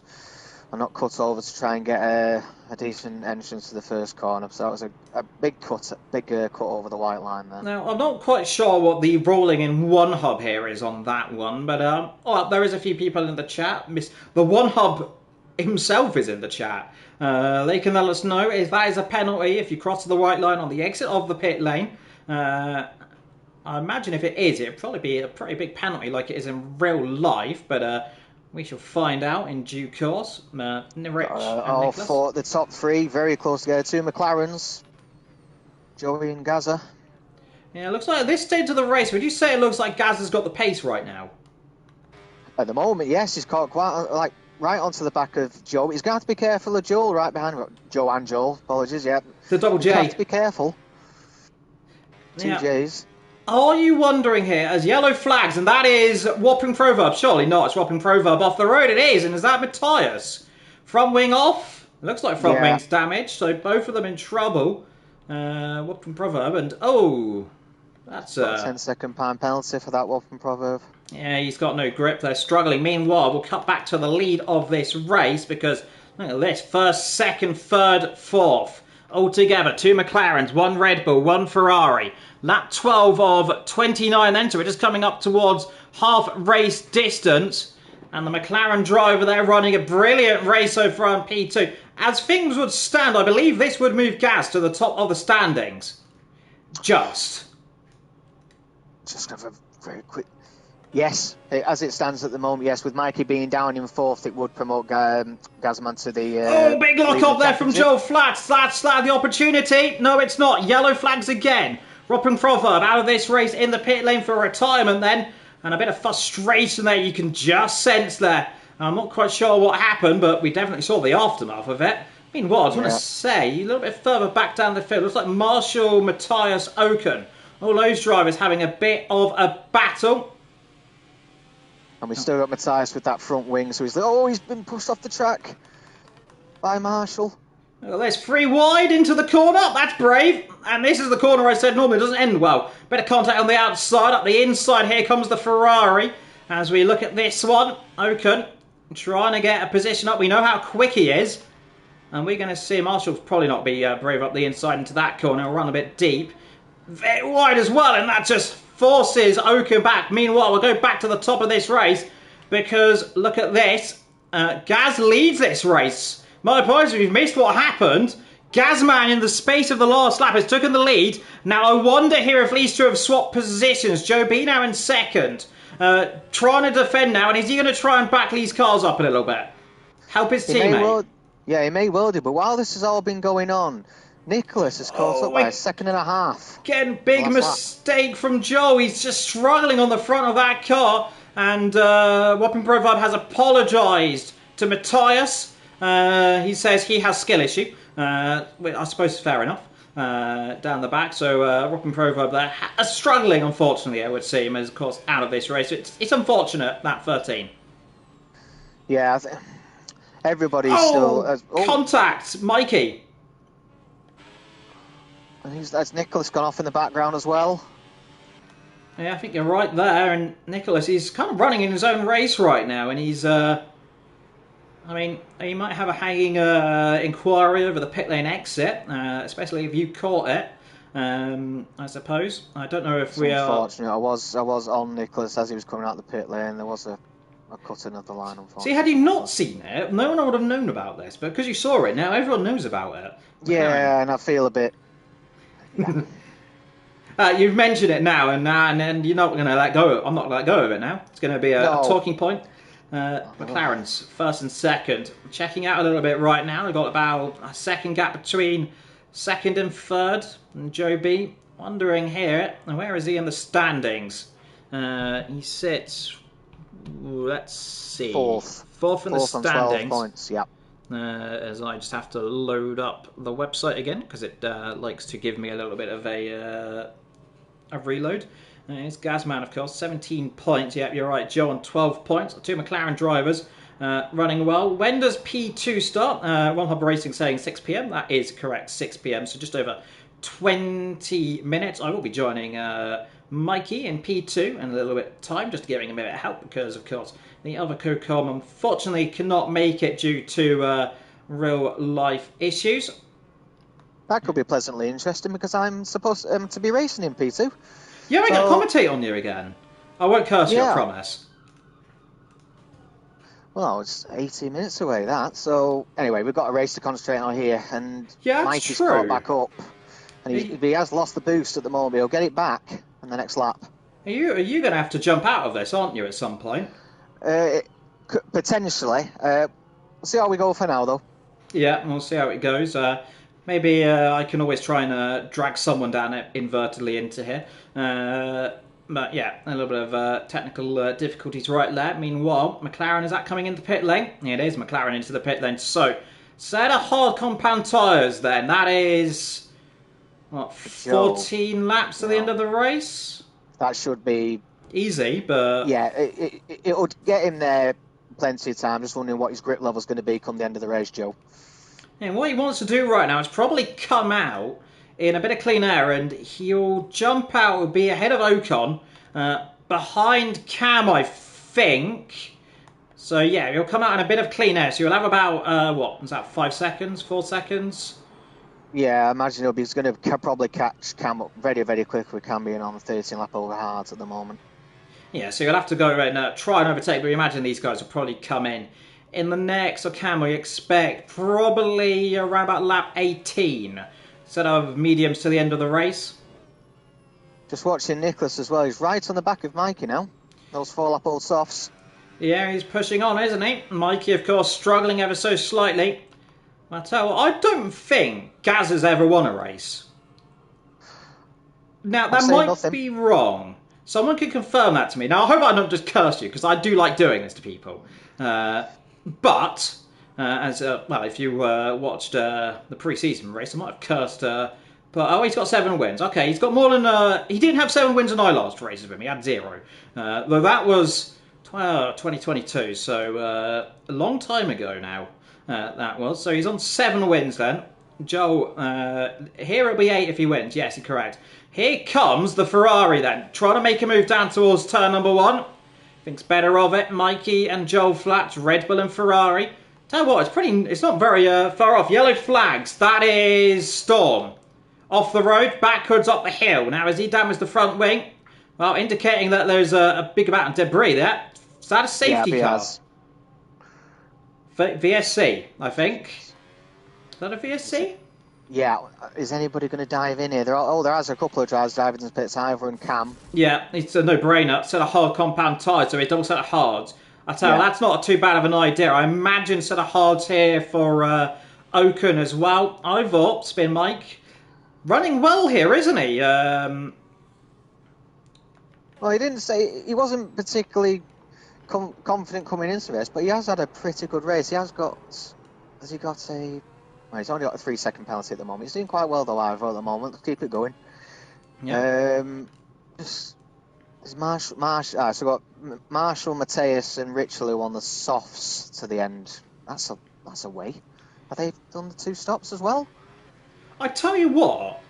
and not cut over to try and get a decent entrance to the first corner. So that was a big cut over the white line there. Now, I'm not quite sure what the rolling in one hub here is on that one, but there is a few people in the chat. The one hub himself is in the chat. They can let us know if that is a penalty if you cross the white line on the exit of the pit lane. I imagine if it is, it'd probably be a pretty big penalty like it is in real life, but we shall find out in due course. Rich all for the top three, very close together. Two McLarens, Joey and Gaza. Yeah, it looks like at this stage of the race, would you say it looks like Gaza's got the pace right now? At the moment, yes, he's caught quite right onto the back of Joe. He's going to have to be careful of Joel right behind him. Joel, apologies, yeah. The double J. He's going to have to be careful. Two J's. Are you wondering here, as yellow flags, and that is Whopping Proverb? Surely not, it's Whopping Proverb off the road, it is, and is that Matthias? Front wing off, looks like front wing's damaged, so both of them in trouble. Whopping Proverb, and that's a 10-second time penalty for that Whopping Proverb. Yeah, he's got no grip, they're struggling. Meanwhile, we'll cut back to the lead of this race, because look at this, first, second, third, fourth. All together, two McLarens, one Red Bull, one Ferrari. Lap 12 of 29 then, so we're just coming up towards half race distance. And the McLaren driver there running a brilliant race so far on P2. As things would stand, I believe this would move Gaz to the top of the standings. Just have a very quick... Yes, as it stands at the moment, yes, with Mikey being down in fourth, it would promote Gazman to the... big lock up there from Joe Flats. That's the opportunity. No, it's not. Yellow flags again. Whopping Proverb out of this race in the pit lane for retirement then. And a bit of frustration there you can just sense there. I'm not quite sure what happened, but we definitely saw the aftermath of it. Meanwhile, I just want to say, a little bit further back down the field, looks like Marshall, Matthias, Oken. All those drivers having a bit of a battle. And we still got Matthias with that front wing, so he's been pushed off the track by Marshall. Look at this, 3 wide into the corner, that's brave. And this is the corner I said normally doesn't end well. Bit of contact on the outside, up the inside, here comes the Ferrari. As we look at this one, Oken trying to get a position up, we know how quick he is. And we're going to see Marshall's probably not be brave up the inside into that corner, run a bit deep. Very wide as well, and that just forces Oken back. Meanwhile, we'll go back to the top of this race because look at this. Gaz leads this race. My apologies if you've missed what happened. Gazman in the space of the last lap has taken the lead. Now I wonder here if these two have swapped positions. Joe B now in second. Trying to defend now, and is he going to try and back these cars up a little bit? Help his teammate. He may well do, but while this has all been going on, Nicholas has caught up by a second and a half. Again, big mistake from Joe. He's just struggling on the front of that car. And Whopping Proverb has apologised to Matthias. He says he has skill issue. I suppose fair enough. Down the back. So Whopping Proverb there struggling, unfortunately, I would seem, as of course out of this race. It's unfortunate, that 13. Yeah, everybody's still... Contact! Mikey! That's Nicholas gone off in the background as well. Yeah, I think you're right there. And Nicholas, he's kind of running in his own race right now. And he's... I mean, he might have a hanging inquiry over the pit lane exit, especially if you caught it, I suppose. I don't know if we are... Unfortunately, I was on Nicholas as he was coming out the pit lane. There was a cutting of the line, unfortunately. See, had you not seen it, no one would have known about this. But because you saw it, now everyone knows about it. Yeah, and I feel a bit... You've mentioned it now, and then you're not going to let go. I'm not going to let go of it now. It's going to be a No. talking point. McLaren's first and second. Checking out a little bit right now. We've got about a second gap between second and third. And Joe B. wondering here, where is he in the standings? He sits, let's see, fourth in the standings. On 12 points, yep. As I just have to load up the website again because it likes to give me a little bit of a reload. It's Gazman, of course, 17 points. Yep, you're right. Joe on 12 points. Two McLaren drivers running well. When does P2 start? One Hub Racing saying 6 p.m. That is correct, 6 p.m. So just over 20 minutes. I will be joining Mikey in P2 in a little bit of time, just giving him a bit of help because, of course, the other co-com unfortunately cannot make it due to real life issues. That could be pleasantly interesting because I'm supposed to be racing in P2. Yeah, I got commentate on you again. I won't curse you, I promise. Well, it's 18 minutes away, that. So, anyway, we've got a race to concentrate on here. And Mikey's caught back up. And he has lost the boost at the moment. He'll get it back in the next lap. Are you going to have to jump out of this, aren't you, at some point? Potentially. We'll see how we go for now, though. Yeah, we'll see how it goes. Maybe I can always try and drag someone down invertedly into here. But yeah, a little bit of technical difficulties right there. Meanwhile, McLaren, is that coming into the pit lane? Yeah, it is McLaren into the pit lane. So, set of hard compound tyres then. That is, what, 14 laps to the end of the race? That should be easy, but... Yeah, it would get him there plenty of time. Just wondering what his grip level's going to be come the end of the race, Joe. And what he wants to do right now is probably come out in a bit of clean air, and he'll jump out, will be ahead of Ocon, behind Cam, I think. So yeah, he'll come out in a bit of clean air. So you'll have about, what, was that 5 seconds, 4 seconds? Yeah, I imagine he's going to probably catch Cam up very, very quickly with Cam being on the 13 lap over hards at the moment. Yeah, so you'll have to go and try and overtake, but you imagine these guys will probably come in the next, or Cam, we expect probably around about lap 18. Set of mediums to the end of the race. Just watching Nicholas as well. He's right on the back of Mikey now. Those 4-lap-old softs. Yeah, he's pushing on, isn't he? Mikey, of course, struggling ever so slightly. I tell you, I don't think Gaz has ever won a race. Now, that might be wrong. Someone can confirm that to me. Now, I hope I don't just curse you, because I do like doing this to people. But... if you watched the pre-season race, I might have cursed. But he's got 7 wins. Okay, he's got more than. He didn't have 7 wins in my last races with him. He had 0. Though that was 2022, so a long time ago now. That was. So he's on 7 wins then. Joel, here it'll be 8 if he wins. Yes, you're correct. Here comes the Ferrari then, trying to make a move down towards turn number 1. Thinks better of it. Mikey and Joel Flats, Red Bull and Ferrari. Tell you what, it's not very far off. Yellow flags. That is Storm. Off the road, backwards up the hill. Now, has he damaged the front wing? Well, indicating that there's a big amount of debris there. Is that a safety car? VSC, I think. Is that a VSC? Yeah. Is anybody going to dive in here? There are a couple of drivers diving in the pits, Ivor and Cam. Yeah, it's a no-brainer. Set of hard compound tyres, so a double set of hards. I tell you, that's not too bad of an idea. I imagine set of hards here for Ocon as well. Ivor, Spin Mike, running well here, isn't he? Well, he didn't say he wasn't particularly confident coming into this, but he has had a pretty good race. Has he got a? Well, he's only got a 3-second penalty at the moment. He's doing quite well though, Ivor, at the moment. Let's keep it going. Yeah. So got Marshall, Mateus, and Richelieu on the softs to the end. That's a way. Have they done the 2 stops as well? I tell you what,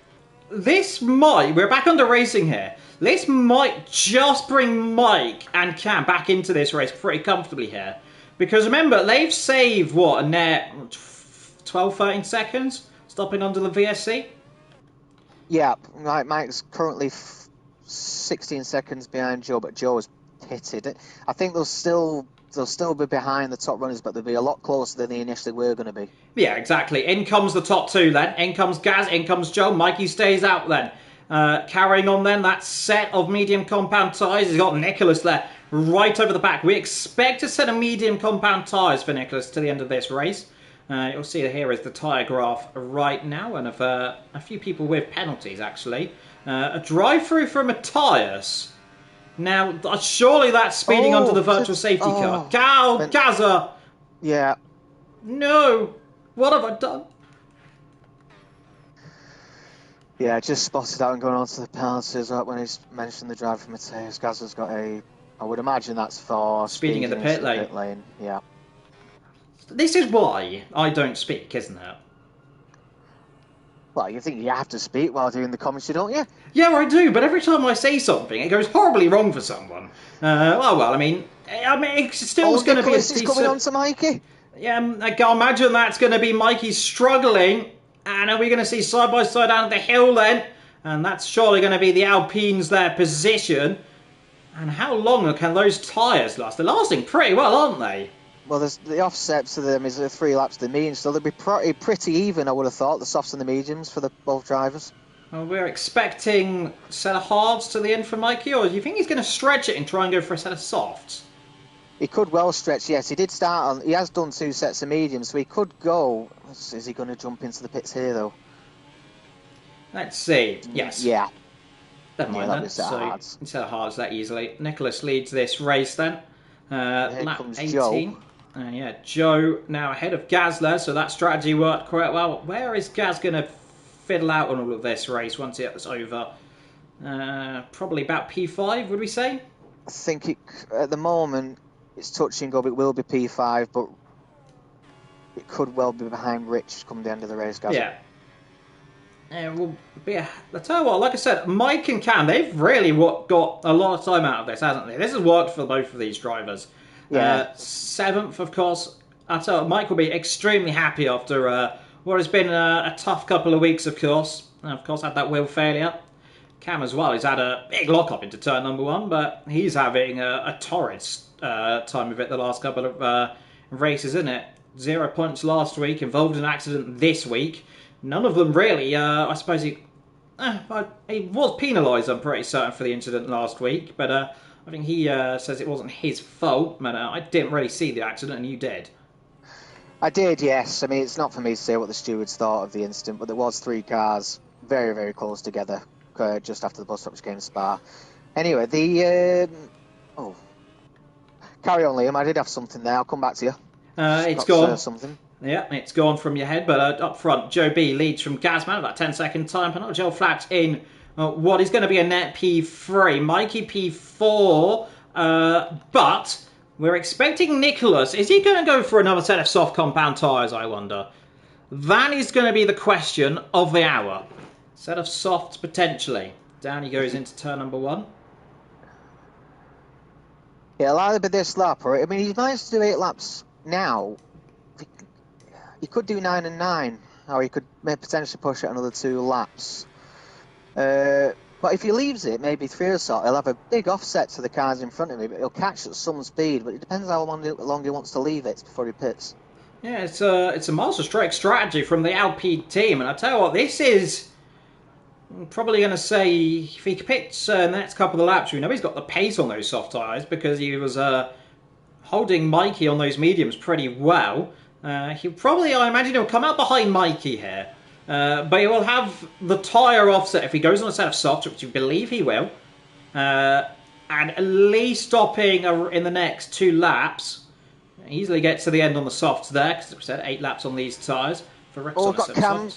we're back under racing here. This might just bring Mike and Cam back into this race pretty comfortably here. Because remember, they've saved, a net 12, 13 seconds stopping under the VSC? Yeah, Mike's currently 16 seconds behind Joe, but Joe has pitted. I think they'll still be behind the top runners, but they'll be a lot closer than they initially were going to be. Yeah, exactly. In comes the top 2 then. In comes Gaz, in comes Joe. Mikey stays out then. Carrying on then, that set of medium compound tyres. He's got Nicholas there right over the back. We expect a set of medium compound tyres for Nicholas to the end of this race. You'll see here is the tyre graph right now, and of a few people with penalties actually. A drive-through from Matthias. Now, surely that's speeding under the virtual safety car. Gaza! Yeah. No! What have I done? Yeah, I just spotted out and going on to the penalties when he's mentioned the drive from Mateus. Gaza's got I would imagine that's for speeding in the pit lane. Yeah. This is why I don't speak, isn't it? Well, you think you have to speak while doing the commentary, don't you? Yeah, I do, but every time I say something, it goes horribly wrong for someone. I mean, it's still going to be a decent... Nicholas is coming on to Mikey. Yeah, I can imagine that's going to be Mikey struggling, and are we going to see side by side down the hill then? And that's surely going to be the Alpines their position. And how long can those tyres last? They're lasting pretty well, aren't they? Well, the offset to them is 3 laps to the medium, so they'll be pretty even, I would have thought, the softs and the mediums for both drivers. Well, we're expecting a set of hards to the end for Mikey, or do you think he's going to stretch it and try and go for a set of softs? He could well stretch, yes. He did start on... He has done 2 sets of mediums, so he could go... Is he going to jump into the pits here, though? Let's see. Yes. Yeah. Never mind then. So, instead of hards that easily. Nicholas leads this race then. Lap 18. Joe. Yeah, Joe now ahead of Gaz there, so that strategy worked quite well. Where is Gaz going to fiddle out on all of this race once it's over? Probably about P5, would we say? I think at the moment it's touch and go, but it will be P5, but it could well be behind Rich come the end of the race, Gaz. Yeah. It will be I'll tell you what, like I said, Mike and Cam, they've really got a lot of time out of this, hasn't they? This has worked for both of these drivers. Yeah. 7th, of course. I'll tell you, Mike will be extremely happy after what has been a tough couple of weeks, of course. And of course, had that wheel failure. Cam as well, he's had a big lock-up into turn number 1, but he's having a torrid time of it the last couple of races, isn't it? 0 points last week, involved in an accident this week. None of them really, I suppose he was penalised, I'm pretty certain, for the incident last week, but I think he says it wasn't his fault, but I didn't really see the accident, and you did. I did, yes. I mean, it's not for me to say what the stewards thought of the incident, but there was 3 cars very, very close together just after the bus stop which came to Spa. Anyway, carry on, Liam. I did have something there. I'll come back to you. It's gone. Something. Yeah, it's gone from your head, but up front, Joe B leads from Gazman, about 10-second time penalty. Joel Flax in what is going to be a net P3. Mikey P4, but we're expecting Nicholas. Is he going to go for another set of soft compound tyres, I wonder? That is going to be the question of the hour. Set of softs, potentially. Down he goes into turn number 1. Yeah, it'll either be this lap, or... I mean, he's managed to do 8 laps now. He could do 9 and 9, or he could potentially push it another 2 laps. But if he leaves it, maybe 3 or so, he'll have a big offset to the cars in front of him. But he'll catch at some speed, but it depends how long he wants to leave it before he pits. Yeah, it's a master stroke strategy from the Alpine team, and I tell you what, this is probably going to say if he pits in the next couple of laps, we know he's got the pace on those soft tyres because he was holding Mikey on those mediums pretty well. He'll probably, I imagine, he'll come out behind Mikey here. But he will have the tyre offset if he goes on a set of softs, which you believe he will. And at least stopping in the next 2 laps. Easily gets to the end on the softs there, because we said 8 laps on these tyres. Got Cam.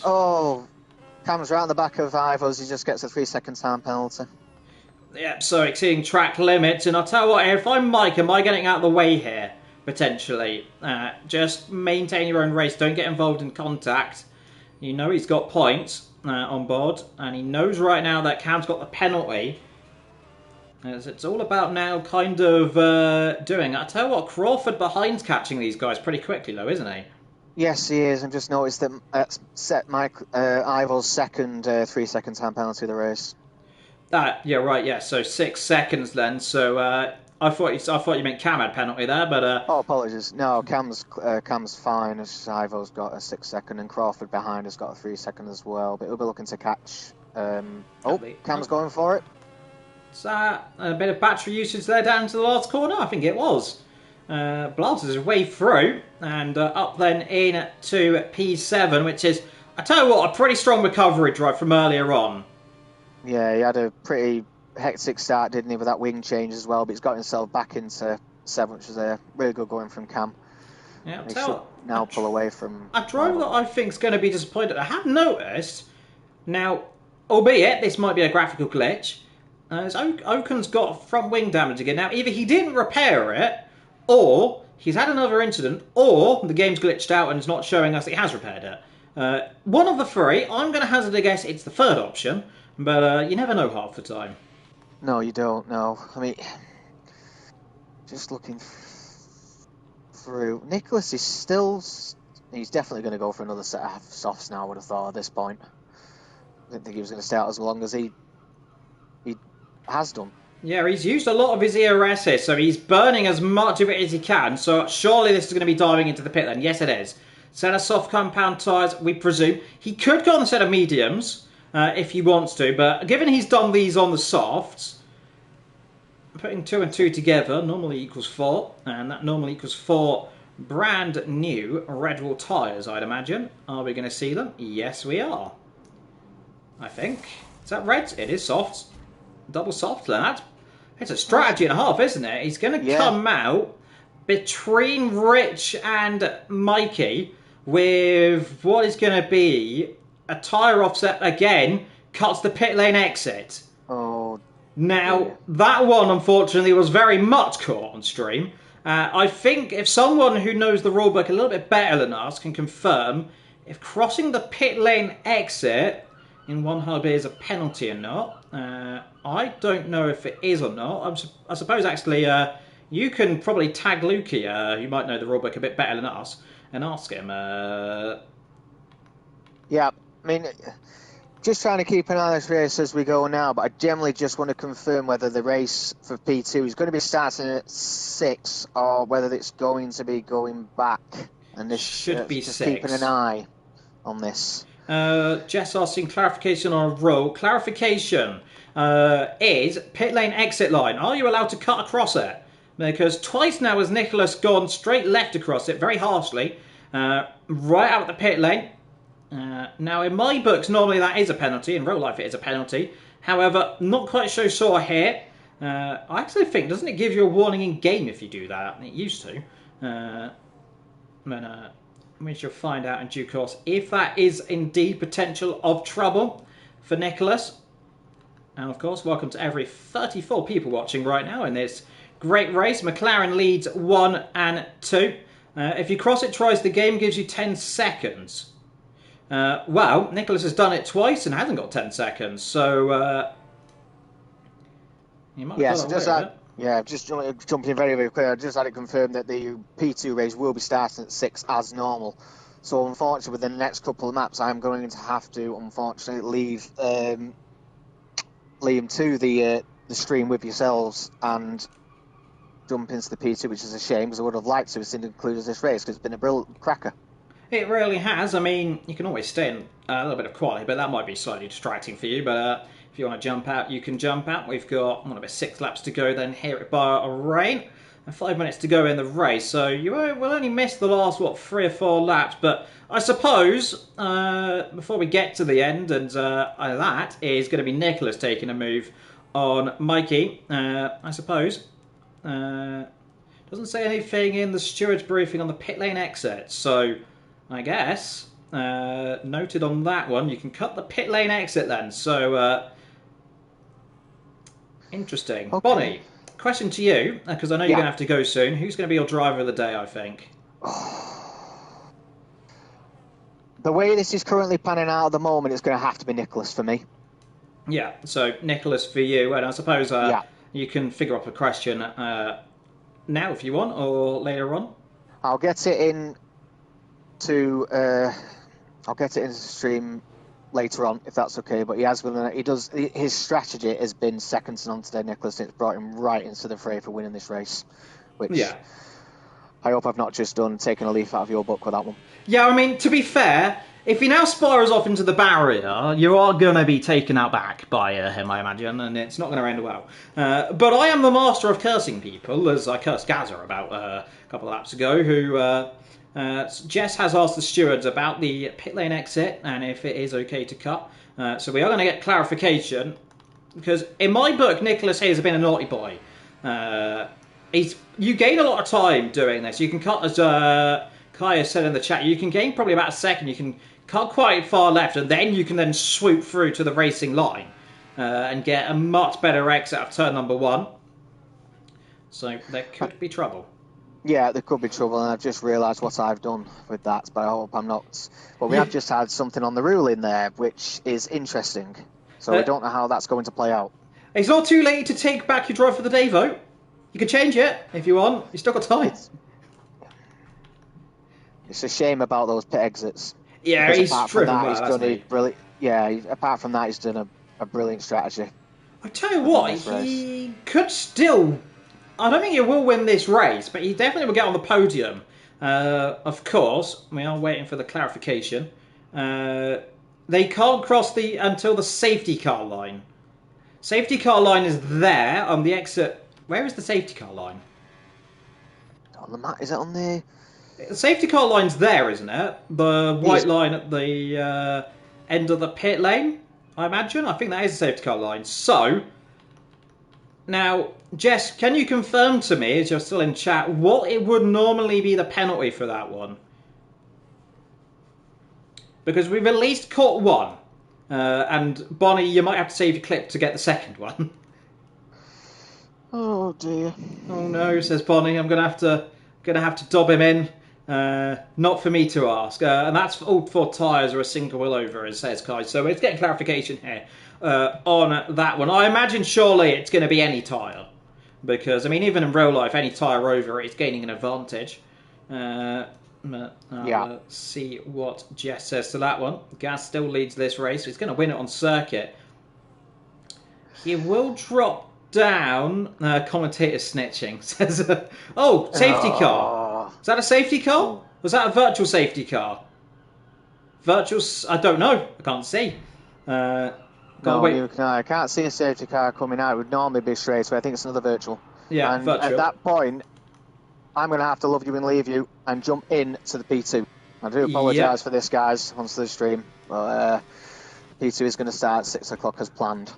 Cam's right on the back of Ivors. He just gets a 3-second time penalty. Yep, so exceeding track limits. And I'll tell you what, if I'm Mike, am I getting out of the way here? Potentially. Just maintain your own race. Don't get involved in contact. You know he's got points on board. And he knows right now that Cam's got the penalty. As it's all about now kind of doing. I'll tell you what, Crawford behind's catching these guys pretty quickly though, isn't he? Yes, he is. I've just noticed that set Mike Ivor's second 3-second time penalty of the race. Yeah, right, yeah. So 6 seconds then. So I thought you meant Cam had penalty there, but oh, apologies. No, Cam's fine. Ivor's got a 6-second, and Crawford behind has got a 3-second as well. But he'll be looking to catch Cam's going for it. Is that a bit of battery usage there down to the last corner? I think it was. Blanches his way through and up then in to P7, which is, I tell you what, a pretty strong recovery drive from earlier on. Yeah, he had a pretty hectic start, didn't he, with that wing change as well, but he's got himself back into 7, which was a really good going from Cam. Yeah, he should now pull away from... A drive that I think is going to be disappointed. I have noticed, now, albeit this might be a graphical glitch, Okun's got front wing damage again. Now, either he didn't repair it, or he's had another incident, or the game's glitched out and it's not showing us he has repaired it. One of the three, I'm going to hazard a guess it's the third option, but you never know half the time. No, you don't, no. I mean, just looking through, Nicholas is still... He's definitely going to go for another set of softs now, I would have thought, at this point. I didn't think he was going to stay out as long as he has done. Yeah, he's used a lot of his ERSs, so he's burning as much of it as he can, so surely this is going to be diving into the pit then. Yes, it is. Set of soft compound tyres, we presume. He could go on the set of mediums, if he wants to, but given he's done these on the softs, putting 2 and 2 together normally equals 4, and that normally equals 4 brand new Red Bull tyres, I'd imagine. Are we going to see them? Yes, we are. I think. Is that red? It is soft. Double soft, Leonard. It's a strategy and a half, isn't it? He's going to come out between Rich and Mikey with what is going to be a tyre offset again, cuts the pit lane exit. Oh. Now, that one, unfortunately, was very much caught on stream. I think if someone who knows the rulebook a little bit better than us can confirm if crossing the pit lane exit in one hub is a penalty or not. I don't know if it is or not. I suppose, actually, you can probably tag Lukey, who might know the rulebook a bit better than us, and ask him. Yeah, I mean, just trying to keep an eye on this race as we go now, but I generally just want to confirm whether the race for P2 is going to be starting at 6 or whether it's going to be going back. And this should be just 6. Keeping an eye on this. Jess asking clarification on a roll. Clarification is pit lane exit line. Are you allowed to cut across it? Because twice now has Nicholas gone straight left across it, very harshly, right out of the pit lane. Now, in my books, normally that is a penalty. In real life, it is a penalty. However, not quite so sure here. I actually think, doesn't it give you a warning in game if you do that? It used to. We shall find out in due course if that is indeed potential of trouble for Nicholas. And of course, welcome to every 34 people watching right now in this great race. McLaren leads 1 and 2. If you cross it twice, the game gives you 10 seconds. Well, Nicholas has done it twice and hasn't got 10 seconds, so you might just jumping in very, very quick. I just had it confirmed that the P2 race will be starting at 6 as normal. So unfortunately, within the next couple of maps, I'm going to have to, unfortunately, leave Liam to the stream with yourselves and jump into the P2, which is a shame because I would have liked to have seen it included this race because it's been a brilliant cracker. It really has. I mean, you can always stay in a little bit of quality, but that might be slightly distracting for you. But if you want to jump out, you can jump out. We've got about 6 laps to go then here at Bahrain, and 5 minutes to go in the race. So you will only miss the last, 3 or 4 laps. But I suppose, before we get to the end, and that is going to be Nicholas taking a move on Mikey, I suppose. Doesn't say anything in the steward's briefing on the pit lane exit, so I guess, noted on that one, you can cut the pit lane exit then. So, interesting. Okay. Bonnie, question to you, because I know you're going to have to go soon. Who's going to be your driver of the day, I think? The way this is currently panning out at the moment, it's going to have to be Nicholas for me. Yeah, so Nicholas for you, and I suppose you can figure up a question now if you want, or later on. I'll get it in to the stream later on if that's okay. But his strategy has been second to none today, Nicholas, and it's brought him right into the fray for winning this race. Which I hope I've not just taken a leaf out of your book with that one. Yeah, I mean, to be fair, if he now spirals off into the barrier, you are going to be taken out back by him, I imagine, and it's not going to end well. But I am the master of cursing people, as I cursed Gaza about a couple of laps ago, who Jess has asked the stewards about the pit lane exit and if it is okay to cut. So we are going to get clarification, because in my book, Nicholas has been a naughty boy. You gain a lot of time doing this. You can cut, as Kaya said in the chat, you can gain probably about a second. You can cut quite far left, and then you can then swoop through to the racing line and get a much better exit of turn number 1. So there could be trouble. Yeah, there could be trouble, and I've just realised what I've done with that, but I hope I'm not. But we have just had something on the rule in there, which is interesting. So we don't know how that's going to play out. It's not too late to take back your drive for the day vote. You can change it if you want. You've still got time. It's a shame about those pit exits. Yeah, he's driven well, apart from that, he's done a brilliant strategy. I tell you what, he could still... I don't think he will win this race, but he definitely will get on the podium. Of course, we are waiting for the clarification. They can't cross until the safety car line. Safety car line is there on the exit. Where is the safety car line? On the map? Is it on the... The safety car line's there, isn't it? The white line at the end of the pit lane, I imagine. I think that is the safety car line. So, now, Jess, can you confirm to me, as you're still in chat, what it would normally be the penalty for that one? Because we've at least caught one. And Bonnie, you might have to save your clip to get the second one. Oh dear. Oh no, says Bonnie. I'm gonna have to dob him in. Not for me to ask. And that's all 4 tyres or a single wheel over, as says Kai. So it's getting clarification here on that one. I imagine surely it's going to be any tyre. Because, I mean, even in real life, any tyre over it's gaining an advantage. See what Jess says to that one. Gaz still leads this race. He's going to win it on circuit. He will drop down. Commentator snitching says, safety car. Is that a safety car? Was that a virtual safety car? Virtual? I don't know. I can't see. I can't see a safety car coming out. It would normally be straight, so I think it's another virtual. Yeah, and virtual. At that point, I'm going to have to love you and leave you and jump in to the P2. I do apologise for this, guys, onto the stream. But P2 is going to start at 6 o'clock as planned.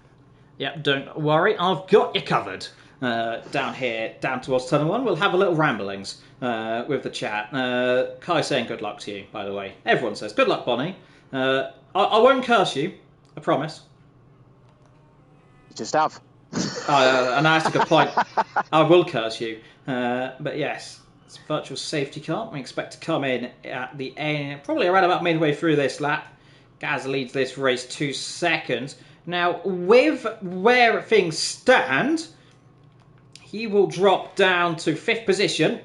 Yep, don't worry. I've got you covered. Down here, down towards Tunnel 1, we'll have a little ramblings with the chat. Kai saying good luck to you, by the way. Everyone says good luck, Bonnie. I won't curse you, I promise. You just have. And that's a good point. I will curse you. But yes, it's a virtual safety car. We expect to come in at the end, probably around about midway through this lap. Gaz leads this race 2 seconds. Now, with where things stand, he will drop down to 5th position.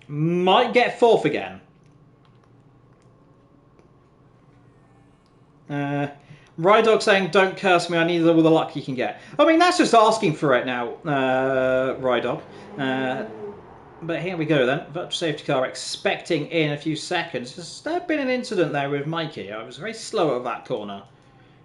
Might get 4th again. Rydog saying, don't curse me, I need all the luck you can get. I mean, that's just asking for it now, Rydog. But here we go then. Virtual safety car expecting in a few seconds. There's been an incident there with Mikey. I was very slow at that corner.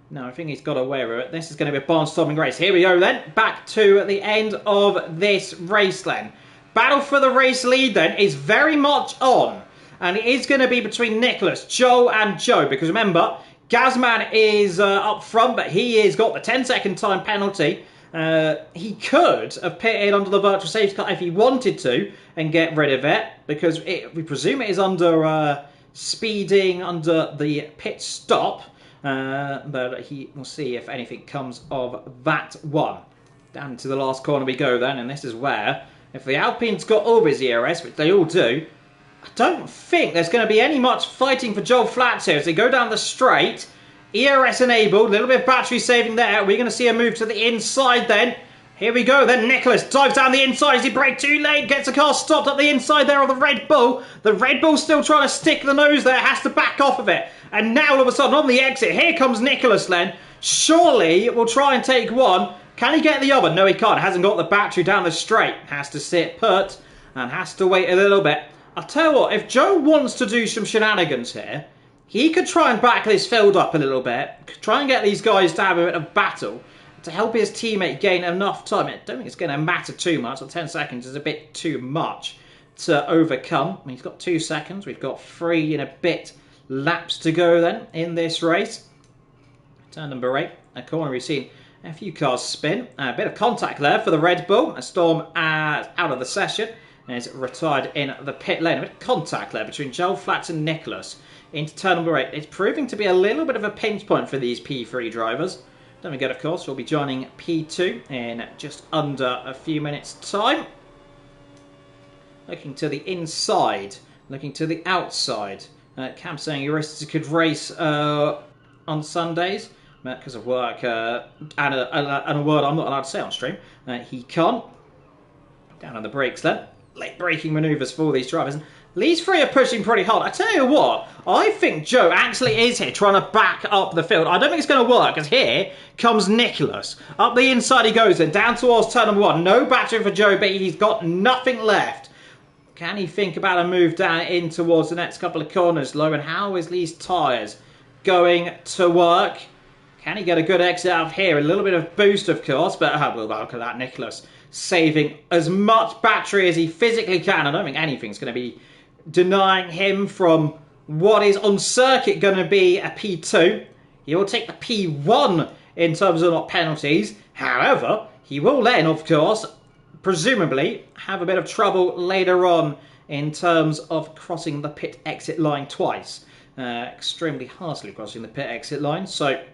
No, I think he's got away with it. This is going to be a barnstorming race. Here we go then. Back to the end of this race then. Battle for the race lead then is very much on. And it is going to be between Nicholas, Joe and Joe. Because remember, Gazman is up front, but he has got the 10-second time penalty. He could have pitted under the virtual safety car if he wanted to and get rid of it. Because we presume it is under speeding under the pit stop. But he will see if anything comes of that one. Down to the last corner we go then, and this is where, if the Alpine's got all his ERS, which they all do, I don't think there's going to be any much fighting for Joel Flats here as they go down the straight. ERS enabled, a little bit of battery saving there. We're going to see a move to the inside then. Here we go then. Nicholas dives down the inside as he brakes too late. Gets the car stopped up the inside there of the Red Bull. The Red Bull still trying to stick the nose there. Has to back off of it. And now all of a sudden on the exit, here comes Nicholas then. Surely we'll try and take one. Can he get the other? No, he can't. Hasn't got the battery down the straight. Has to sit put and has to wait a little bit. I'll tell you what, if Joe wants to do some shenanigans here, he could try and back this field up a little bit, try and get these guys to have a bit of battle to help his teammate gain enough time. I don't think it's going to matter too much. 10 seconds is a bit too much to overcome. I mean, he's got 2 seconds. We've got 3 and a bit laps to go then in this race. Turn number 8, a corner we've seen a few cars spin. A bit of contact there for the Red Bull. A Storm out of the session and is retired in the pit lane. A bit of contact there between Joel Flats and Nicholas into turn number 8. It's proving to be a little bit of a pinch point for these P3 drivers. Don't forget, of course, we'll be joining P2 in just under a few minutes' time. Looking to the inside, looking to the outside. Cam saying Eurystis could race on Sundays because of work and a word I'm not allowed to say on stream. He can't. Down on the brakes then. Late braking manoeuvres for these drivers. And these 3 are pushing pretty hard. I tell you what, I think Joe actually is here trying to back up the field. I don't think it's going to work, because here comes Nicholas. Up the inside he goes then, down towards turn number 1. No battery for Joe B. He's got nothing left. Can he think about a move down in towards the next couple of corners, low? And how is these tyres going to work? Can he get a good exit out of here? A little bit of boost, of course, but well, look at that, Nicholas saving as much battery as he physically can. I don't think anything's going to be denying him from what is on circuit going to be a P2. He will take the P1 in terms of not penalties. However, he will then, of course, presumably have a bit of trouble later on in terms of crossing the pit exit line twice. Extremely harshly crossing the pit exit line. So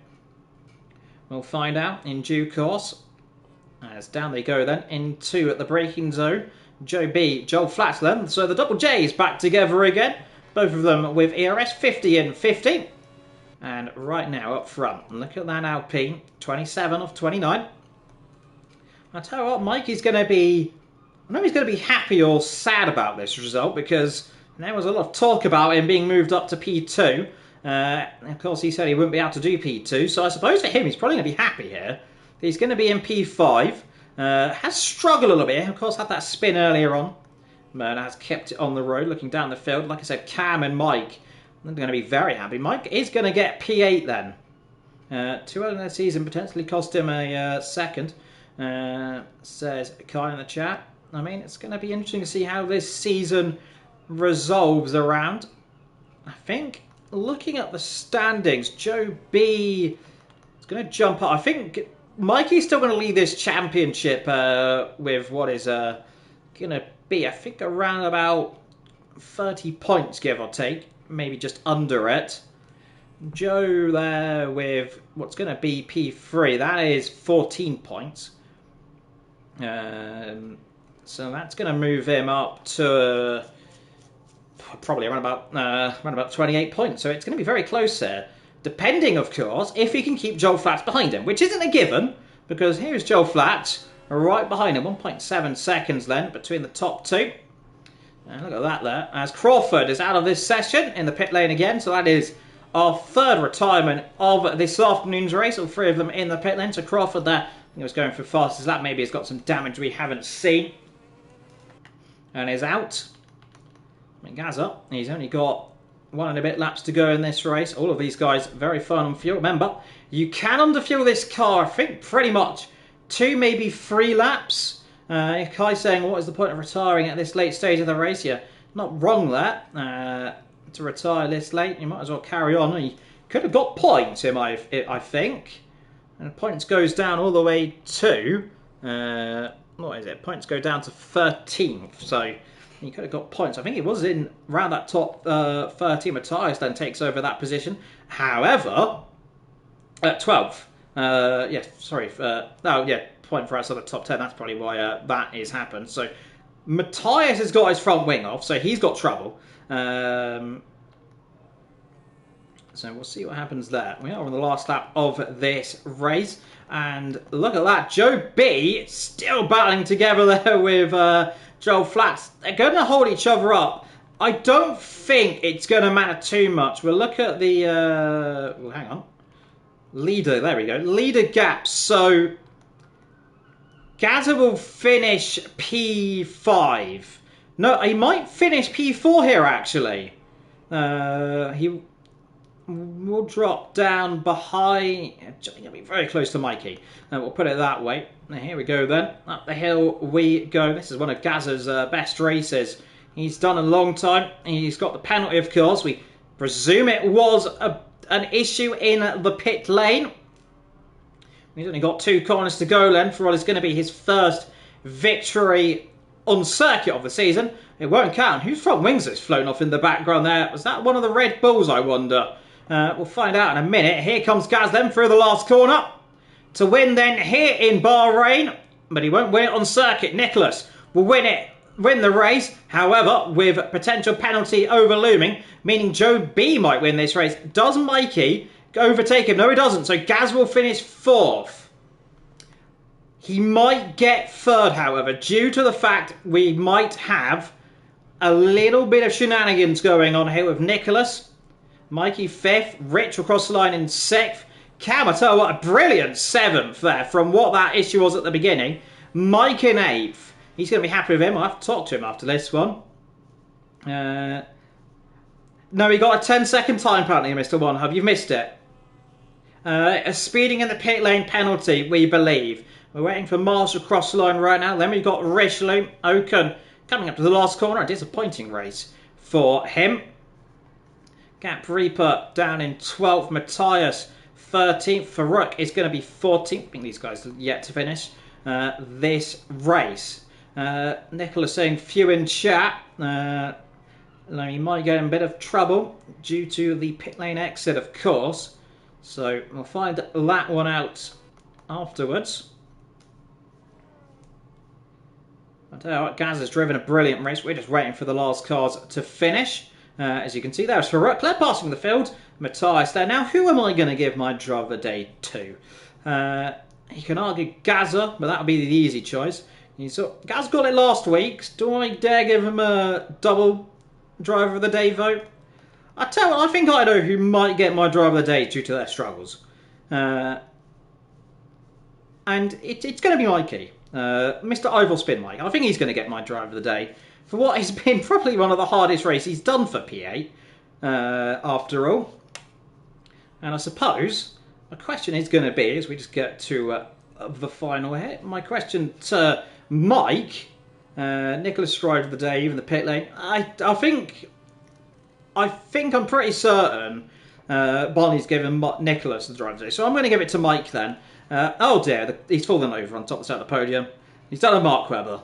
we'll find out in due course. As down they go then into the braking zone. Joe B, Joel Flats then. So the double J's back together again. Both of them with ERS 50 and 50. And right now up front, look at that Alpine, 27 of 29. I tell you what, Mikey's going to be... I know he's going to be happy or sad about this result, because there was a lot of talk about him being moved up to P2. Of course, he said he wouldn't be able to do P2, so I suppose for him he's probably going to be happy here. He's going to be in P5. Has struggled a little bit. Of course, had that spin earlier on. But has kept it on the road, looking down the field. Like I said, Cam and Mike are going to be very happy. Mike is going to get P8 then. 2 early in the season potentially cost him a second. Says Kai in the chat. I mean, it's going to be interesting to see how this season resolves around. I think, looking at the standings, Joe B is going to jump up. I think Mikey's still going to lead this championship with what is going to be, I think, around about 30 points, give or take. Maybe just under it. Joe there with what's going to be P3. That is 14 points. So that's going to move him up to probably around about 28 points. So it's going to be very close there. Depending, of course, if he can keep Joel Flats behind him, which isn't a given, because here's Joel Flats right behind him. 1.7 seconds then between the top 2. And look at that there. As Crawford is out of this session in the pit lane again. So that is our 3rd retirement of this afternoon's race. All 3 of them in the pit lane. So Crawford there, he was going for fastest lap. Maybe he's got some damage we haven't seen. And is out. Gaza, he's only got 1 and a bit laps to go in this race. All of these guys very fine on fuel. Remember, you can underfuel this car, I think, pretty much 2, maybe 3 laps. Kai's saying, what is the point of retiring at this late stage of the race? Yeah, not wrong there. To retire this late, you might as well carry on. He could have got points, I think. And points goes down all the way to... what is it? Points go down to 13th. So he could have got points. I think he was in around that top 13. Matthias then takes over that position. However, at 12th. Point for outside the top 10. That's probably why that has happened. So Matthias has got his front wing off, so he's got trouble. So we'll see what happens there. We are on the last lap of this race. And look at that. Joe B still battling together there with Joel Flats. They're going to hold each other up. I don't think it's going to matter too much. We'll look at the... hang on. Leader. There we go. Leader gap. So Gaza will finish P5. No, he might finish P4 here, actually. will drop down behind. Going to be very close to Mikey. We'll put it that way. Now, here we go then. Up the hill we go. This is one of Gazza's best races. He's done a long time. He's got the penalty, of course. We presume it was an issue in the pit lane. He's only got 2 corners to go then for what is going to be his first victory on circuit of the season. It won't count. Whose front wings that's flown off in the background there? Was that one of the Red Bulls, I wonder? We'll find out in a minute. Here comes Gaz then through the last corner to win then here in Bahrain. But he won't win it on circuit. Nicholas will win the race. However, with potential penalty overlooming, meaning Joe B might win this race. Does Mikey overtake him? No, he doesn't. So Gaz will finish 4th. He might get 3rd, however, due to the fact we might have a little bit of shenanigans going on here with Nicholas. Mikey 5th. Rich will cross the line in 6th. Cam, I tell you what, a brilliant 7th there from what that issue was at the beginning. Mike in 8th. He's going to be happy with him. I'll have to talk to him after this one. No, he got a 10-second time penalty, Mr. One Hub. You've missed it. A speeding in the pit lane penalty, we believe. We're waiting for Marshall across the line right now. Then we've got Richelieu. Oken coming up to the last corner. A disappointing race for him. Gap Reaper down in 12th. Matthias 13th. Farouk is going to be 14th. I think these guys are yet to finish this race. Nicholas saying few in chat. He might get in a bit of trouble due to the pit lane exit, of course. So we'll find that one out afterwards. I tell you what, Gaz has driven a brilliant race. We're just waiting for the last cars to finish. As you can see, there's Farouk passing the field. Matthias there. Now, who am I going to give my driver of the day to? You can argue Gaza, but that would be the easy choice. Gaz got it last week. Do I dare give him a double driver of the day vote? I tell you what, I think I know who might get my driver of the day due to their struggles. And it's going to be Mikey. Mr. Oval Spin Mike. I think he's going to get my driver of the day for what has been probably one of the hardest races he's done for PA, after all. And I suppose my question is going to be, as we just get to the final hit, my question to Mike, Nicholas Stride of the day, even the pit lane. I think I'm pretty certain Barney's given Nicholas the driver of the day, so I'm going to give it to Mike then. Oh dear, he's fallen over on top of the podium. He's done a Mark Webber.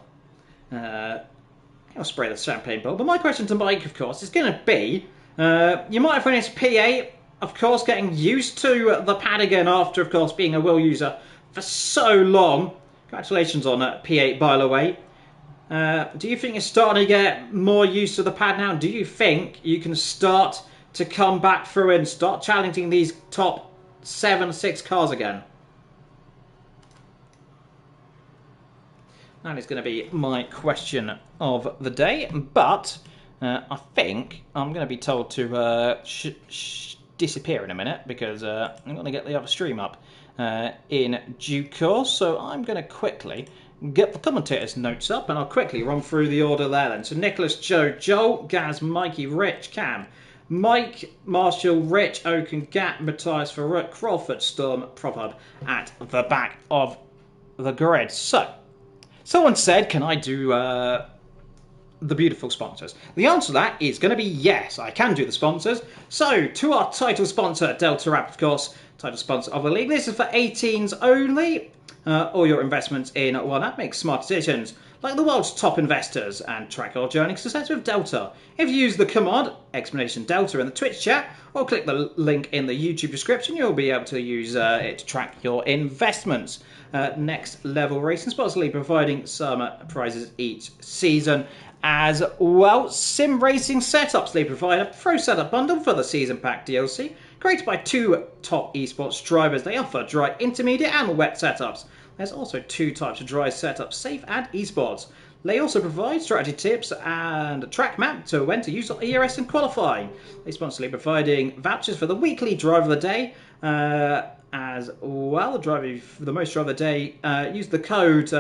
I'll spray the champagne bottle. But my question to Mike, of course, is going to be, you might have finished P8, of course, getting used to the pad again after, of course, being a wheel user for so long. Congratulations on P8, by the way. Do you think you're starting to get more used to the pad now? Do you think you can start to come back through and start challenging these top 7-6 cars again? That is going to be my question of the day, but I think I'm going to be told to disappear in a minute because I'm going to get the other stream up in due course. So I'm going to quickly get the commentators' notes up and I'll quickly run through the order there then. So Nicholas, Joe, Joel, Gaz, Mikey, Rich, Cam, Mike, Marshall, Rich, Oaken, Gat, Matthias, Farouk, Crawford, Storm, Propub at the back of the grid. So, someone said, can I do the beautiful sponsors? The answer to that is going to be yes, I can do the sponsors. So, to our title sponsor, Delta.app, of course, title sponsor of the league. This is for 18s only. All your investments in one app. Make smart decisions like the world's top investors and track your journey success with Delta. If you use the command !Delta in the Twitch chat or click the link in the YouTube description, you'll be able to use it to track your investments. Next Level Racing Sportsly providing some prizes each season as well. Sim Racing Setups, they provide a pro setup bundle for the season pack DLC created by 2 top esports drivers. They offer dry, intermediate and wet setups. There's also 2 types of dry setups, safe and esports. They also provide strategy tips and a track map to when to use ERS and qualifying. They sponsor providing vouchers for the weekly driver of the day. as well. The driver for the most driver of the day used the code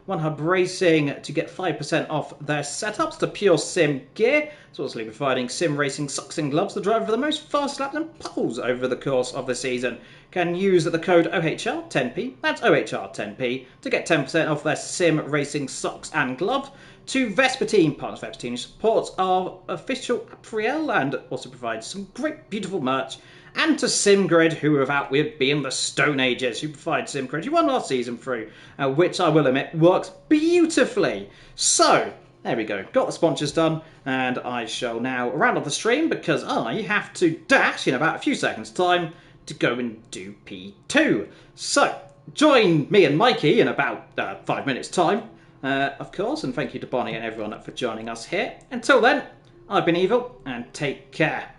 OneHub Racing to get 5% off their setups to Pure Sim gear. It's also providing sim racing socks and gloves. The driver for the most fast laps and poles over the course of the season can use the code OHR10P, that's OHR10P, to get 10% off their sim racing socks and gloves. To Vespertine, partners Vespertine, who supports our official apparel and also provides some great, beautiful merch. And to SimGrid, who without we'd be in the Stone Ages, who provide SimGrid, who won last season through, which I will admit works beautifully. So, there we go, got the sponsors done, and I shall now round off the stream because I have to dash in about a few seconds' time to go and do P2. So, join me and Mikey in about 5 minutes' time, of course, and thank you to Bonnie and everyone for joining us here. Until then, I've been Evil, and take care.